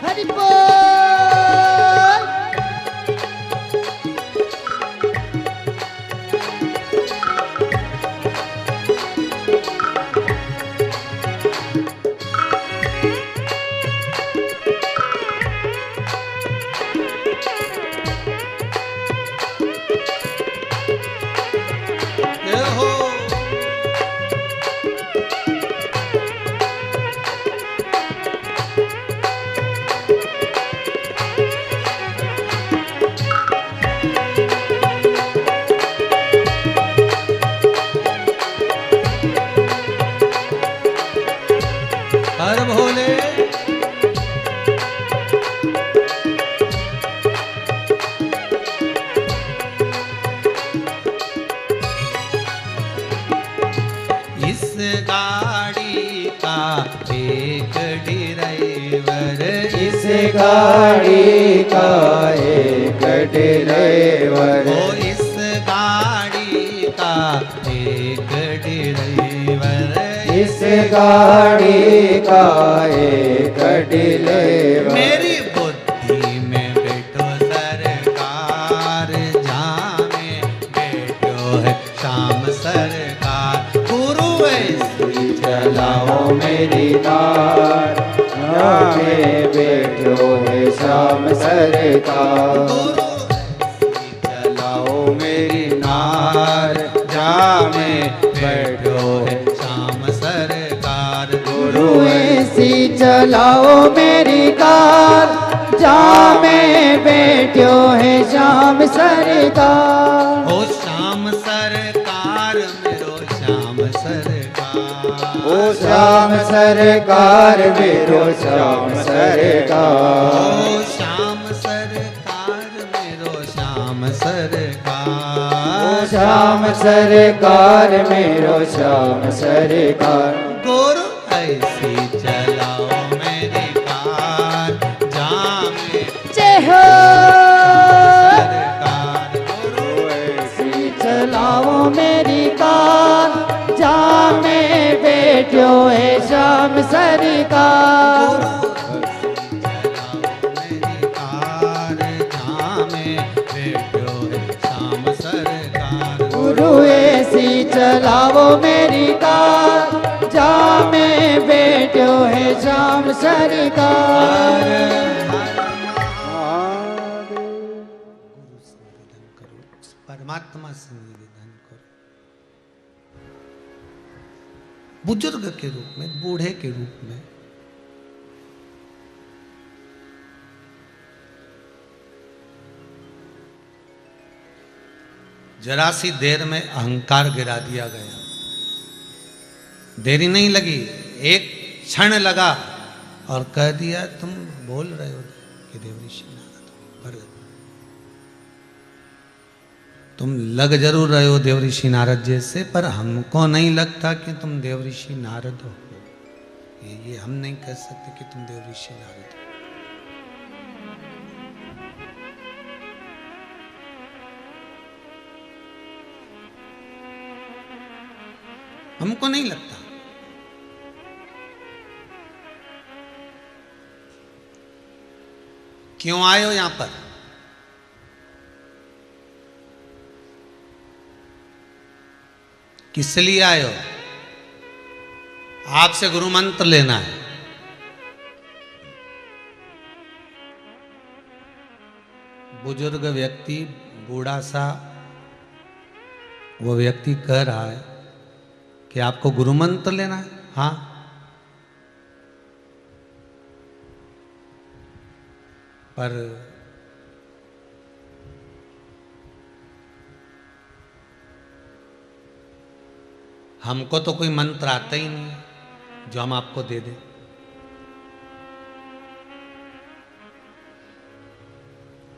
हरि बोल। गाड़ी का एक ड्राइवर, ओ इस गाड़ी का एक ड्राइवर, इस गाड़ी का एक ड्राइवर। मेरी बुद्धि में बैठो सरकार, जहाँ में बैठो है शाम सरकार। गुरु ऐसी चलाओ मेरी नार, जहाँ में बैठो है श्याम सरकार। गुरु ऐसी चलाओ मेरी नार, जहाँ में बैठो है शाम सरकार। गुरु ऐसी चलाओ मेरी कार, जहाँ में बैठो है श्याम सरकार। ओ श्याम सरकार मेरो श्याम सरकार, ओ श्याम सरकार मेरो श्याम सरकार। ओ श्याम सरकार मेरो श्याम सरकार। ओ श्याम सरकार मेरो श्याम सरकार। गुरु ऐसी चलाओ मेरी कार, जहाँ में जय हो। सरकार। गुरु ऐसी चलाओ मेरी कार, जहाँ में बैठो है श्याम सरकार। चलाओ मेरी कार, जहाँ में बैठो है शाम सरकार। गुरु ऐसी चलाओ मेरी कार, जहाँ में बैठो है श्याम सरकार। परमात्मा से निवेदन करो, बुजुर्ग के रूप में, बूढ़े के रूप में, जरा सी देर में अहंकार गिरा दिया गया। देरी नहीं लगी, एक क्षण लगा और कह दिया तुम बोल रहे हो कि देवऋषि नारद, पर तुम लग जरूर रहे हो देवऋषि नारद जैसे, पर हमको नहीं लगता कि तुम देवऋषि नारद हो। ये हम नहीं कह सकते कि तुम देवऋषि नारद हो। हमको नहीं लगता। क्यों आए हो यहां पर? किस लिए आए हो? आपसे गुरु मंत्र लेना है। बुजुर्ग व्यक्ति, बूढ़ा सा वो व्यक्ति कह रहा है कि आपको गुरु मंत्र लेना है। हाँ, पर हमको तो कोई मंत्र आता ही नहीं है जो हम आपको दे दें।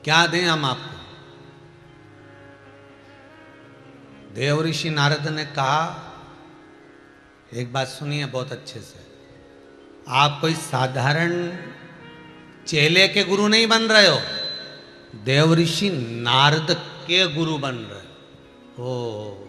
क्या दें हम आपको? देवऋषि नारद ने कहा, एक बात सुनिए बहुत अच्छे से, आप कोई साधारण चेले के गुरु नहीं बन रहे हो, देवऋषि नारद के गुरु बन रहे हो।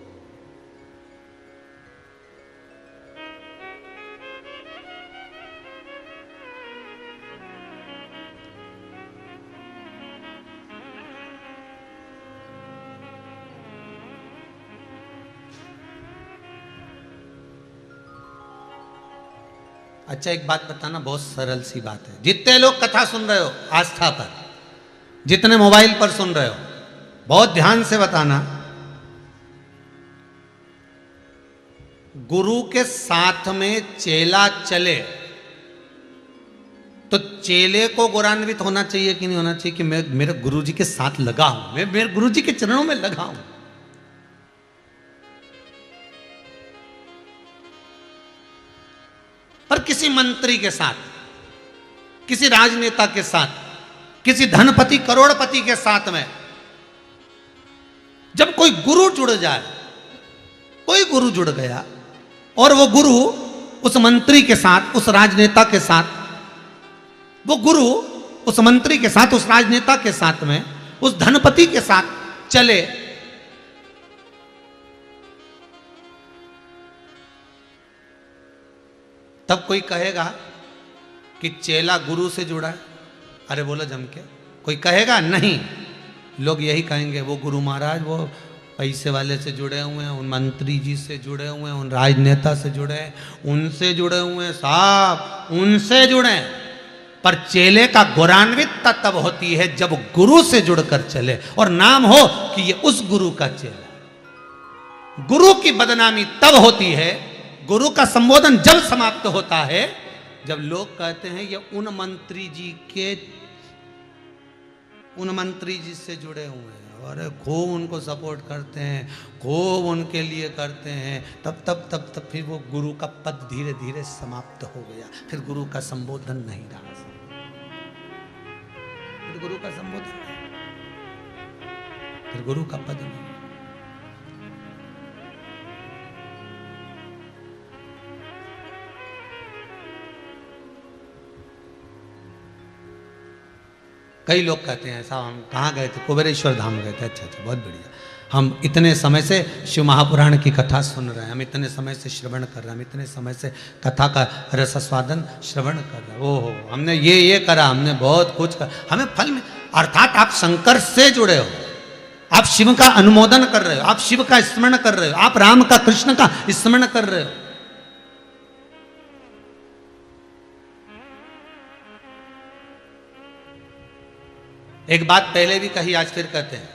अच्छा एक बात बताना, बहुत सरल सी बात है। जितने लोग कथा सुन रहे हो आस्था पर, जितने मोबाइल पर सुन रहे हो, बहुत ध्यान से बताना, गुरु के साथ में चेला चले तो चेले को गौरवान्वित होना चाहिए कि नहीं होना चाहिए कि मैं मेरे गुरु जी के साथ लगा हूं, मैं मेरे गुरु जी के चरणों में लगा हूं। पर किसी मंत्री के साथ, किसी राजनेता के साथ, किसी धनपति करोड़पति के साथ में जब कोई गुरु जुड़ जाए, कोई गुरु जुड़ गया और वो गुरु उस मंत्री के साथ, उस राजनेता के साथ, वो गुरु उस मंत्री के साथ, उस राजनेता के साथ में, उस धनपति के साथ चले, तब कोई कहेगा कि चेला गुरु से जुड़ा है? अरे बोलो जम के, कोई कहेगा? नहीं। लोग यही कहेंगे वो गुरु महाराज वो पैसे वाले से जुड़े हुए हैं, उन मंत्री जी से जुड़े हुए हैं, उन राजनेता से जुड़े हैं, उनसे जुड़े हुए हैं साहब, उनसे जुड़े हैं। पर चेले का गौरवान्वितता तब होती है जब गुरु से जुड़कर चले और नाम हो कि ये उस गुरु का चेला। गुरु की बदनामी तब होती है, गुरु का संबोधन जब समाप्त होता है जब लोग कहते हैं ये उन मंत्री जी से जुड़े हुए हैं और खूब उनको सपोर्ट करते हैं, खूब उनके लिए करते हैं। तब फिर वो गुरु का पद धीरे धीरे समाप्त हो गया। फिर गुरु का संबोधन नहीं रहा, फिर गुरु का संबोधन नहीं, फिर गुरु का पद नहीं। कई लोग कहते हैं साहब हम कहाँ गए थे? कुबेरेश्वर धाम गए थे। अच्छा, बहुत बढ़िया। हम इतने समय से शिव महापुराण की कथा सुन रहे हैं, हम इतने समय से श्रवण कर रहे हैं, हम इतने समय से कथा का रसस्वादन श्रवण कर रहे हैं। ओहो, हमने ये करा, हमने बहुत कुछ कर, हमें फल में, अर्थात आप शंकर से जुड़े हो, आप शिव का अनुमोदन कर रहे हो, आप शिव का स्मरण कर रहे हो, आप राम का, कृष्ण का स्मरण कर रहे हो। एक बात पहले भी कही, आज फिर कहते हैं,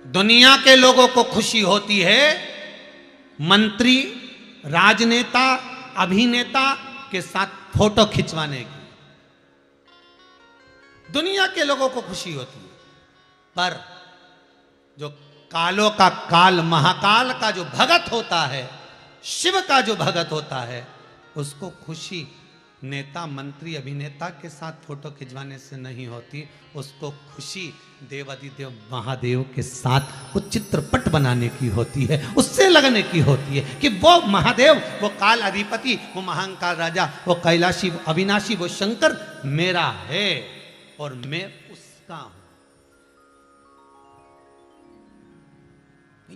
दुनिया के लोगों को खुशी होती है मंत्री, राजनेता, अभिनेता के साथ फोटो खिंचवाने की। दुनिया के लोगों को खुशी होती है, पर जो कालों का काल, महाकाल का जो भगत होता है, शिव का जो भगत होता है, उसको खुशी नेता, मंत्री, अभिनेता के साथ फोटो खिंचवाने से नहीं होती। उसको खुशी देवादिदेव महादेव के साथ वो चित्रपट बनाने की होती है, उससे लगने की होती है कि वो महादेव, वो काल अधिपति, वो महाकाल राजा, वो कैलाशी, अविनाशी, वो शंकर मेरा है और मैं उसका हूं।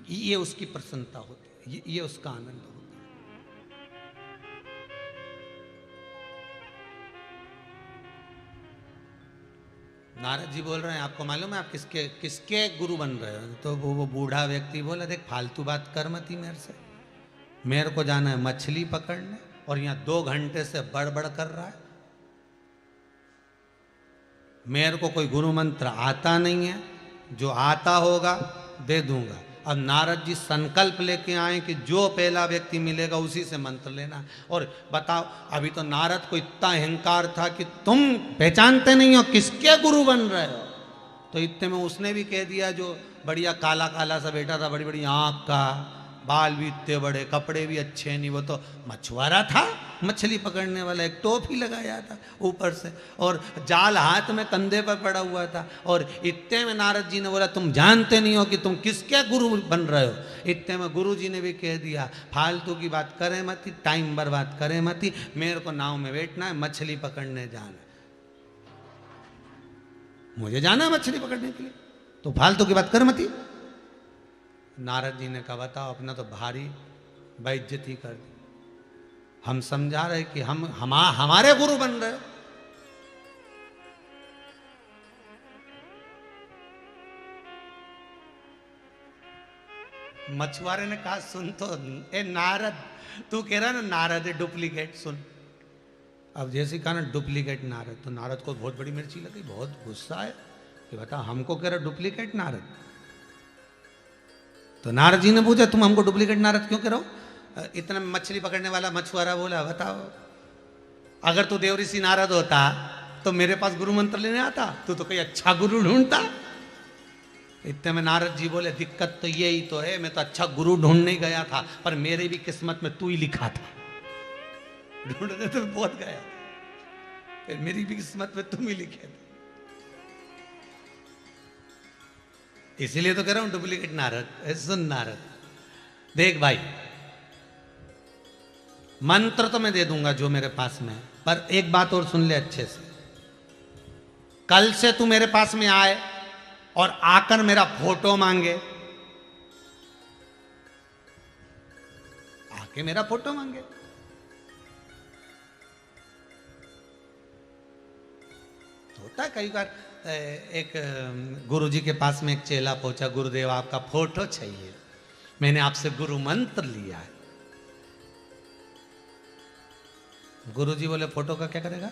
ये उसकी प्रसन्नता होती है, ये उसका आनंद होता है। नारद जी बोल रहे हैं, आपको मालूम है आप किसके गुरु बन रहे हो? तो वो बूढ़ा व्यक्ति बोला, देख फालतू बात कर मती मेरे से, मेरे को जाना है मछली पकड़ने और यहाँ 2 घंटे से बड़बड़ कर रहा है। मेरे को कोई गुरु मंत्र आता नहीं है, जो आता होगा दे दूंगा। अब नारद जी संकल्प लेके आए कि जो पहला व्यक्ति मिलेगा उसी से मंत्र लेना। और बताओ, अभी तो नारद को इतना अहंकार था कि तुम पहचानते नहीं हो किसके गुरु बन रहे हो। तो इतने में उसने भी कह दिया, जो बढ़िया काला काला सा बेटा था, बड़ी बड़ी आँख का, बाल भी इतने बड़े, कपड़े भी अच्छे नहीं, वो तो मछुआरा था, मछली पकड़ने वाला, एक टोपी लगाया था ऊपर से और जाल हाथ में कंधे पर पड़ा हुआ था। और इतने में नारद जी ने बोला, तुम जानते नहीं हो कि तुम किसके गुरु बन रहे हो। इतने में गुरु जी ने भी कह दिया, फालतू की बात करें मती, टाइम बर्बाद करें मती, मेरे को नाव में बैठना है, मछली पकड़ने जाना, मुझे जाना है मछली पकड़ने के लिए, तो फालतू की बात कर मती। नारद जी ने कहा, बताओ, अपना तो भारी बेइज्जती कर दी। हम समझा रहे कि हमारे गुरु बन रहे हो। मछुआरे ने कहा, सुन तो ए नारद, तू कह रहा ना नारद है डुप्लीकेट, सुन। अब जैसे कहा ना डुप्लीकेट नारद, तो नारद को बहुत बड़ी मिर्ची लगी, बहुत गुस्सा है कि बता हमको कह रहा डुप्लीकेट नारद। तो नारद जी ने पूछा, तुम हमको डुप्लीकेट नारद क्यों कह रहे हो? इतना मछली पकड़ने वाला मछुआरा बोला, बताओ, अगर तू देवऋषि नारद होता तो मेरे पास गुरु मंत्र लेने आता, तू तो कोई अच्छा गुरु ढूंढता। इतने में नारद जी बोले, दिक्कत तो यही तो है, मैं तो अच्छा गुरु ढूंढने गया था, पर मेरे भी किस्मत में तू ही लिखा था, ढूंढने तो बहुत गया, फिर मेरी भी किस्मत में तुम ही लिखे थे, इसीलिए तो कह रहा हूं डुप्लीकेट नारद। सुन नारद, देख भाई, मंत्र तो मैं दे दूंगा जो मेरे पास में है, पर एक बात और सुन ले अच्छे से, कल से तू मेरे पास में आए और आकर मेरा फोटो मांगे, आके मेरा फोटो मांगे। होता है कई बार, एक गुरुजी के पास में एक चेला पहुंचा, गुरुदेव आपका फोटो चाहिए, मैंने आपसे गुरु मंत्र लिया है। गुरुजी बोले फोटो का क्या करेगा?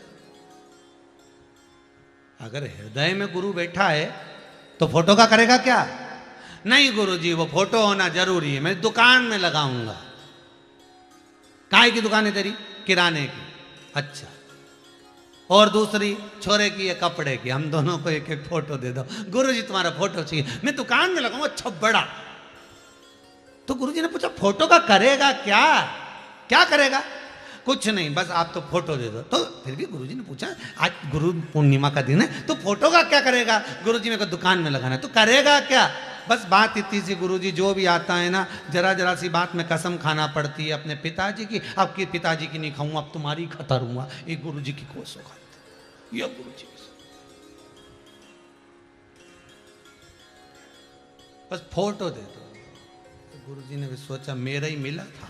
अगर हृदय में गुरु बैठा है तो फोटो का करेगा क्या? नहीं गुरुजी, वो फोटो होना जरूरी है, मैं दुकान में लगाऊंगा। काय की दुकान है तेरी? किराने की। अच्छा, और दूसरी छोरे की है कपड़े की, हम दोनों को एक एक फोटो दे दो। गुरुजी तुम्हारा फोटो चाहिए, मैं दुकान में लगाऊंगा। अच्छा बड़ा। तो गुरुजी ने पूछा फोटो का करेगा क्या? क्या करेगा? कुछ नहीं, बस आप तो फोटो दे दो। तो फिर भी गुरुजी ने पूछा, आज गुरु पूर्णिमा का दिन है, तो फोटो का क्या करेगा? गुरुजी मेरे को दुकान में लगाना है। तो करेगा क्या? बस बात इतनी सी गुरुजी, जो भी आता है ना, जरा जरा सी बात में कसम खाना पड़ती है अपने पिताजी की। आपके पिताजी की नहीं खाऊंगा, अब तुम्हारी खतरूंगा। ये गुरुजी की कोसो खाते, ये गुरुजी बस फोटो दे दो। तो गुरुजी ने भी सोचा मेरा ही मिला था,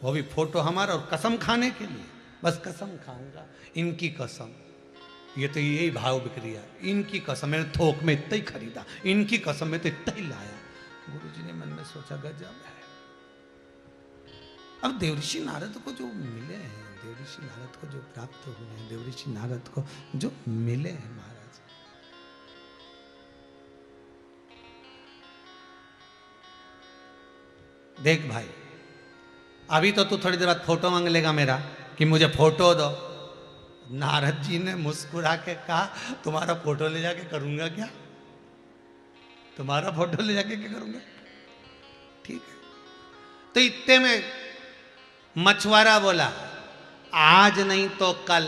वो भी फोटो हमारा, और कसम खाने के लिए। बस कसम खाऊंगा, इनकी कसम। ये तो यही भाव बिक्री है, इनकी कसम, मैंने थोक में इतना ही खरीदा, इनकी कसम में तो इतना ही लाया। गुरुजी ने मन में सोचा गजब है। अब देवऋषि नारद को जो मिले हैं, देवऋषि नारद को जो प्राप्त हुए हैं, देवऋषि नारद को जो मिले हैं महाराज, देख भाई, अभी तो तू थोड़ी देर बाद फोटो मांग लेगा मेरा कि मुझे फोटो दो। नारद जी ने मुस्कुरा के कहा, तुम्हारा फोटो ले जाके करूंगा क्या? तुम्हारा फोटो ले जाके क्या करूंगा? ठीक है। तो इतने में मछुआरा बोला, आज नहीं तो कल,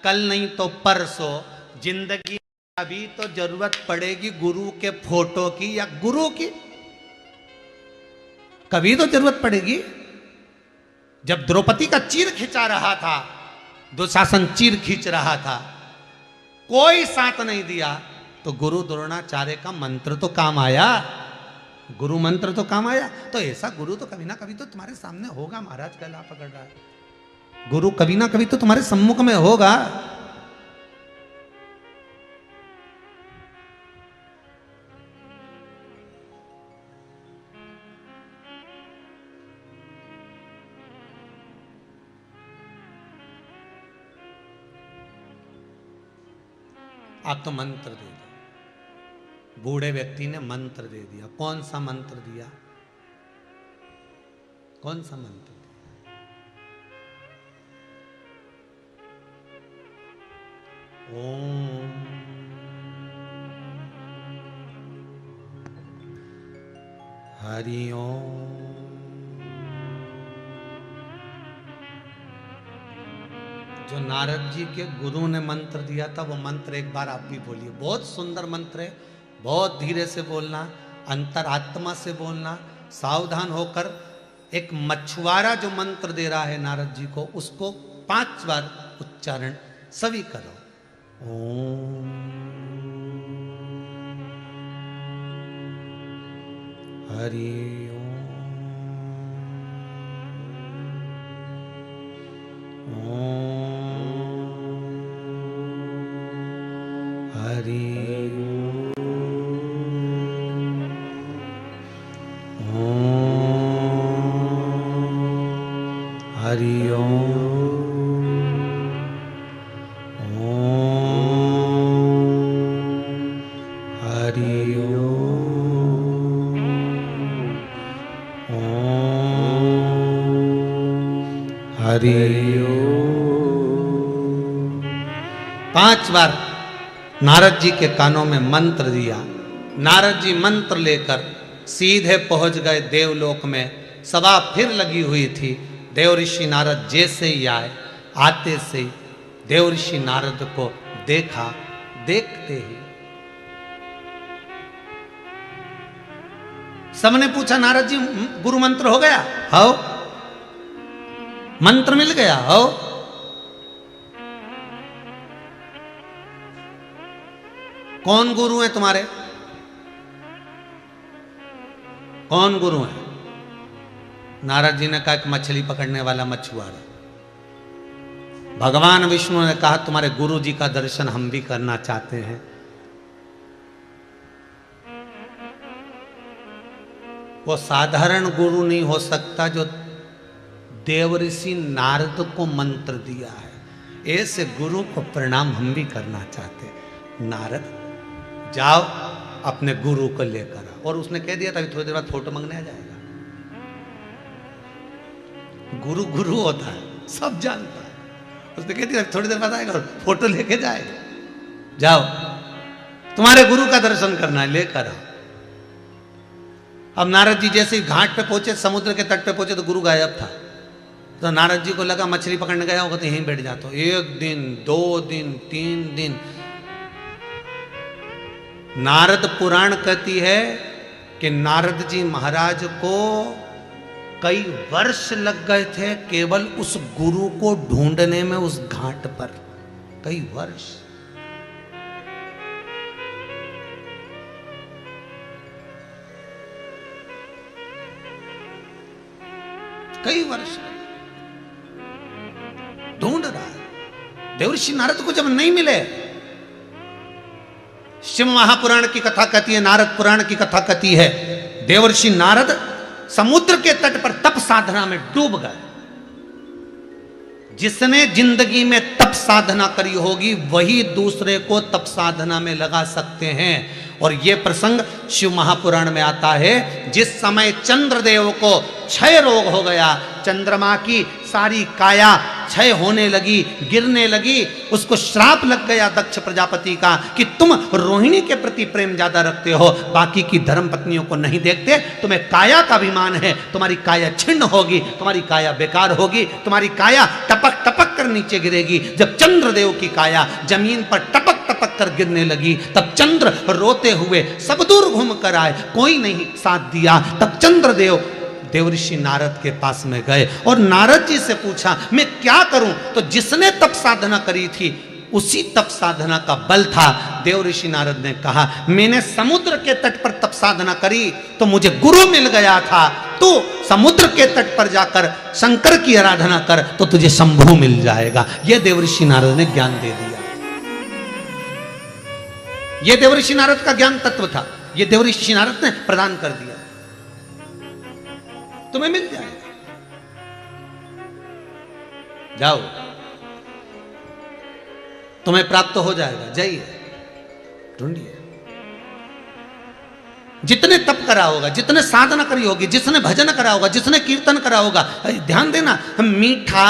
कल नहीं तो परसों, जिंदगी अभी तो जरूरत पड़ेगी गुरु के फोटो की या गुरु की। कभी तो जरूरत पड़ेगी। जब द्रौपदी का चीर खिंचा रहा था, दुशासन चीर खींच रहा था, कोई साथ नहीं दिया, तो गुरु द्रोणाचार्य का मंत्र तो काम आया, गुरु मंत्र तो काम आया। तो ऐसा गुरु तो कभी ना कभी तो तुम्हारे सामने होगा महाराज। गला पकड़ रहा है, गुरु कभी ना कभी तो तुम्हारे सम्मुख में होगा। आप तो मंत्र दे दो। बूढ़े व्यक्ति ने मंत्र दे दिया। कौन सा मंत्र दिया? कौन सा मंत्र दिया? ओम हरि ओम। जो नारद जी के गुरु ने मंत्र दिया था, वो मंत्र एक बार आप भी बोलिए। बहुत सुंदर मंत्र है, बहुत धीरे से बोलना, अंतरात्मा से बोलना, सावधान होकर। एक मछुआरा जो मंत्र दे रहा है नारद जी को, उसको 5 बार उच्चारण सभी करो। ओम हरि ओम। हरि हरि हरि 5 बार नारद जी के कानों में मंत्र दिया। नारद जी मंत्र लेकर सीधे पहुंच गए देवलोक में। सभा फिर लगी हुई थी। देवऋषि नारद जैसे ही आए, आते से ही देवऋषि नारद को देखा। देखते ही सबने पूछा, नारद जी गुरु मंत्र हो गया? हो, मंत्र मिल गया? हो। कौन गुरु हैं तुम्हारे? कौन गुरु हैं? नारद जी ने कहा कि मछली पकड़ने वाला मछुआरा। भगवान विष्णु ने कहा तुम्हारे गुरु जी का दर्शन हम भी करना चाहते हैं। वो साधारण गुरु नहीं हो सकता जो देवऋषि नारद को मंत्र दिया है। ऐसे गुरु को प्रणाम हम भी करना चाहते हैं। नारद जाओ अपने गुरु को लेकर आओ। और उसने कह दिया था थोड़ी देर बाद फोटो मांगने आ जाएगा। गुरु गुरु होता है, सब जानता है। उसने कह दिया थोड़ी देर बाद आएगा और फोटो लेके जाएगा। जाओ तुम्हारे गुरु का दर्शन करना है, लेकर आओ। अब नारद जी जैसे ही घाट पे पहुंचे, समुद्र के तट पे पहुंचे तो गुरु गायब था। तो नारद जी को लगा मछली पकड़ने गया होगा तो यहीं बैठ जाता। 1 दिन 2 दिन 3 दिन। नारद पुराण कहती है कि नारद जी महाराज को कई वर्ष लग गए थे केवल उस गुरु को ढूंढने में, उस घाट पर। कई वर्ष। कई वर्ष ढूंढ रहा है। देवर्षि नारद को जब नहीं मिले, शिव महापुराण की कथा कहती है, नारद पुराण की कथा कहती है, देवर्षि नारद समुद्र के तट पर तप साधना में डूब गए। जिसने जिंदगी में तप साधना करी होगी वही दूसरे को तप साधना में लगा सकते हैं। और यह प्रसंग शिव महापुराण में आता है। जिस समय चंद्रदेव को क्षय रोग हो गया, चंद्रमा की सारी काया क्षय होने लगी, गिरने लगी, उसको श्राप लग गया दक्ष प्रजापति का कि तुम रोहिणी के प्रति प्रेम ज्यादा रखते हो, बाकी की धर्म पत्नियों को नहीं देखते, तुम्हें काया का अभिमान है, तुम्हारी काया छिन्न होगी, तुम्हारी काया बेकार होगी, तुम्हारी काया टपक टपक कर नीचे गिरेगी। जब चंद्रदेव की काया जमीन पर टपक टपक कर गिरने लगी, तब चंद्र रोते हुए सब दूर घूम कर आए, कोई नहीं साथ दिया। तब चंद्रदेव देवर्षि नारद के पास में गए और नारद जी से पूछा मैं क्या करूं? तो जिसने तप साधना करी थी उसी तप साधना का बल था। देवर्षि नारद ने कहा मैंने समुद्र के तट पर तप साधना करी तो मुझे गुरु मिल गया था, तो समुद्र के तट पर जाकर शंकर की आराधना कर तो तुझे शंभु मिल जाएगा। यह देवर्षि नारद ने ज्ञान दे दिया। यह देवर्षि नारद का ज्ञान तत्व था। यह देवर्षि नारद ने प्रदान कर दिया, तुम्हें मिल जाएगा। जाओ तुम्हें प्राप्त हो जाएगा, जाइए ढूंढिए। जितने तप करा होगा, जितने साधना करी होगी, जिसने भजन करा होगा, जिसने कीर्तन करा होगा, ध्यान देना, मीठा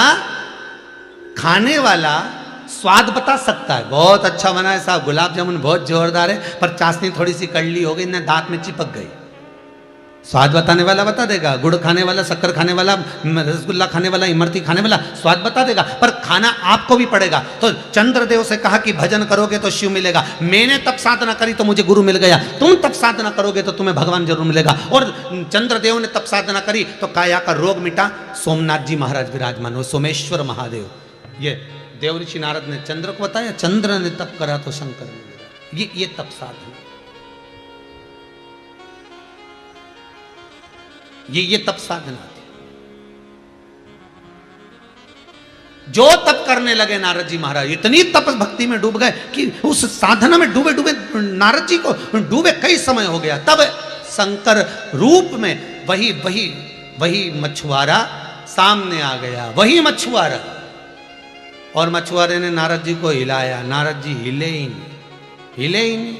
खाने वाला स्वाद बता सकता है, बहुत अच्छा बना है साहब, गुलाब जामुन बहुत जोरदार है, पर चाशनी थोड़ी सी कड़ली हो गई ना, दांत में चिपक गई। स्वाद बताने वाला बता देगा, गुड़ खाने वाला, शक्कर खाने वाला, रसगुल्ला खाने वाला, इमरती खाने वाला स्वाद बता देगा, पर खाना आपको भी पड़ेगा। तो चंद्रदेव से कहा कि भजन करोगे तो शिव मिलेगा, मैंने तप साधना करी तो मुझे गुरु मिल गया, तुम तप साधना करोगे तो तुम्हें भगवान जरूर मिलेगा। और चंद्रदेव ने तप साधना करी तो काया का रोग मिटा, सोमनाथ जी महाराज विराजमान हो, सोमेश्वर महादेव। ये देवर्षि नारद ने चंद्र को बताया, चंद्र ने तप करा तो शंकर मिलेगा। ये तप साधना, ये तप साधना थी। जो तप करने लगे नारद जी महाराज, इतनी तप भक्ति में डूब गए कि उस साधना में डूबे डूबे नारद जी को डूबे कई समय हो गया। तब शंकर रूप में वही मछुआरा सामने आ गया, वही मछुआरा। और मछुआरे ने नारद जी को हिलाया, नारद जी हिले ही नहीं।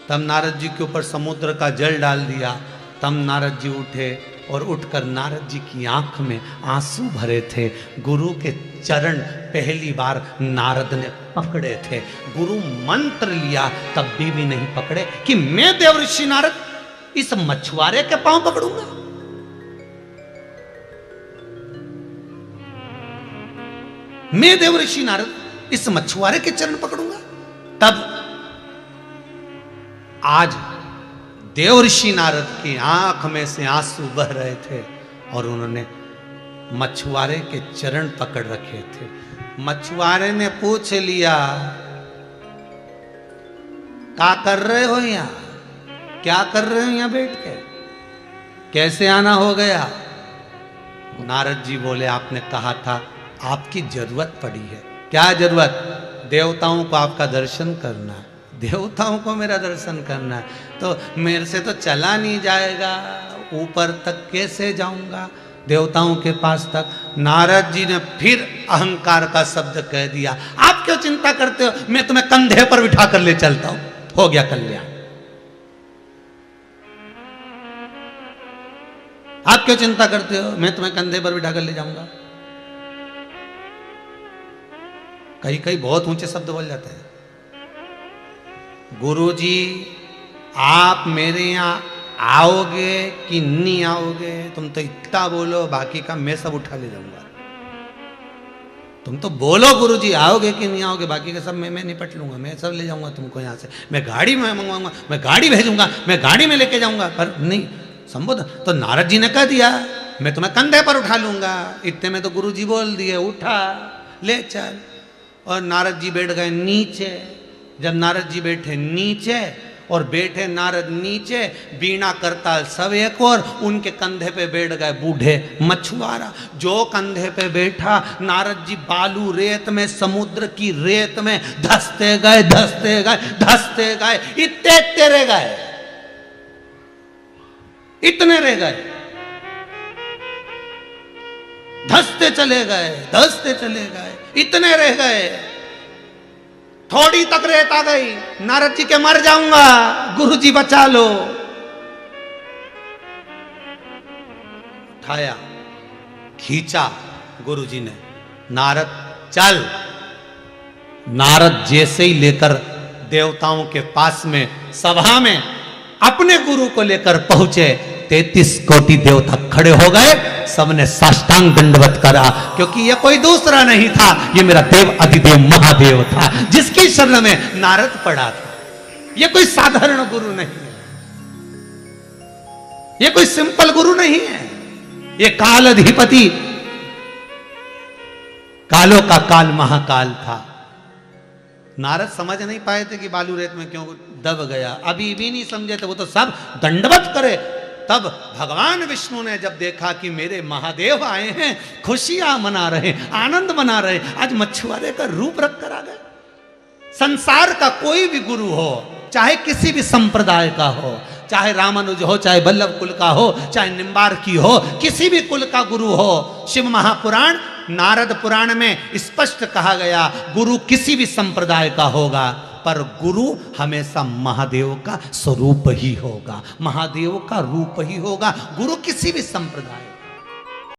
तब नारद जी के ऊपर समुद्र का जल डाल दिया। तब नारद जी उठे और उठकर नारद जी की आंख में आंसू भरे थे। गुरु के चरण पहली बार नारद ने पकड़े थे। गुरु मंत्र लिया तब भी नहीं पकड़े कि मैं देवर्षि नारद इस मछुआरे के पांव पकड़ूंगा। मैं देवर्षि नारद इस मछुआरे के चरण पकड़ूंगा। तब आज देवर्षि नारद की आंख में से आंसू बह रहे थे और उन्होंने मछुआरे के चरण पकड़ रखे थे। मछुआरे ने पूछ लिया क्या कर रहे हो यहाँ? क्या कर रहे हो यहाँ बैठ के? कैसे आना हो गया? नारद जी बोले, आपने कहा था आपकी जरूरत पड़ी है। क्या जरूरत? देवताओं को आपका दर्शन करना है। देवताओं को मेरा दर्शन करना है, तो मेरे से तो चला नहीं जाएगा, ऊपर तक कैसे जाऊंगा, देवताओं के पास तक। नारद जी ने फिर अहंकार का शब्द कह दिया, आप क्यों चिंता करते हो, मैं तुम्हें कंधे पर बिठा कर ले चलता हूं, हो गया कल्याण। आप क्यों चिंता करते हो, मैं तुम्हें कंधे पर बिठा कर ले जाऊंगा। कहीं कहीं बहुत ऊंचे शब्द बोल जाते हैं। गुरुजी आप मेरे यहाँ आओगे कि नहीं आओगे, तुम तो इतना बोलो, बाकी का मैं सब उठा ले जाऊंगा। तुम तो बोलो गुरुजी आओगे कि नहीं आओगे, बाकी का सब मैं निपट लूंगा, मैं सब ले जाऊंगा तुमको यहाँ से, मैं गाड़ी में मंगवाऊंगा, मैं गाड़ी भेजूंगा, मैं गाड़ी में लेके जाऊंगा। पर नहीं संबोधन तो नारद जी ने कह दिया, मैं तुम्हें कंधे पर उठा लूंगा। इतने में तो गुरुजी बोल दिए, उठा ले चल। और नारद जी बैठ गए नीचे। जब नारद जी बैठे नीचे और बैठे नारद नीचे, बीणा करताल सब एक और, उनके कंधे पे बैठ गए बूढ़े मछुआरा। जो कंधे पे बैठा, नारद जी बालू रेत में, समुद्र की रेत में धसते गए धसते गए धसते गए, इतने रह गए, इतने रह गए, धसते चले गए धसते चले गए, इतने रह गए। थोड़ी तक रेत आ गई, नारद जी के मर जाऊंगा, गुरुजी बचा लो। उठाया, खींचा गुरुजी ने, नारद चल। नारद जैसे ही लेकर देवताओं के पास में सभा में अपने गुरु को लेकर पहुंचे, 33 कोटि देवता खड़े हो गए, सबने साष्टांग दंडवत करा, क्योंकि ये कोई दूसरा नहीं था, ये मेरा देव अधिदेव महादेव था, जिसकी शरण में नारद पड़ा था। ये कोई साधारण गुरु नहीं है, ये कोई सिंपल गुरु नहीं है, ये काल अधिपति, कालों का काल महाकाल था। नारद समझ नहीं पाए थे कि बालू रेत में क्यों दब गया, अभी भी नहीं समझे थे, वो तो सब दंडवत करे। तब भगवान विष्णु ने जब देखा कि मेरे महादेव आए हैं, खुशियां मना रहे, आनंद मना रहे, आज मछुआरे का रूप रख कर आ गए। संसार का कोई भी गुरु हो, चाहे किसी भी संप्रदाय का हो, चाहे रामानुज हो, चाहे वल्लभ कुल का हो, चाहे निम्बार्की हो, किसी भी कुल का गुरु हो, शिव महापुराण नारद पुराण में स्पष्ट कहा गया, गुरु किसी भी संप्रदाय का होगा, पर गुरु हमेशा महादेव का स्वरूप ही होगा, महादेव का रूप ही होगा, गुरु किसी भी संप्रदाय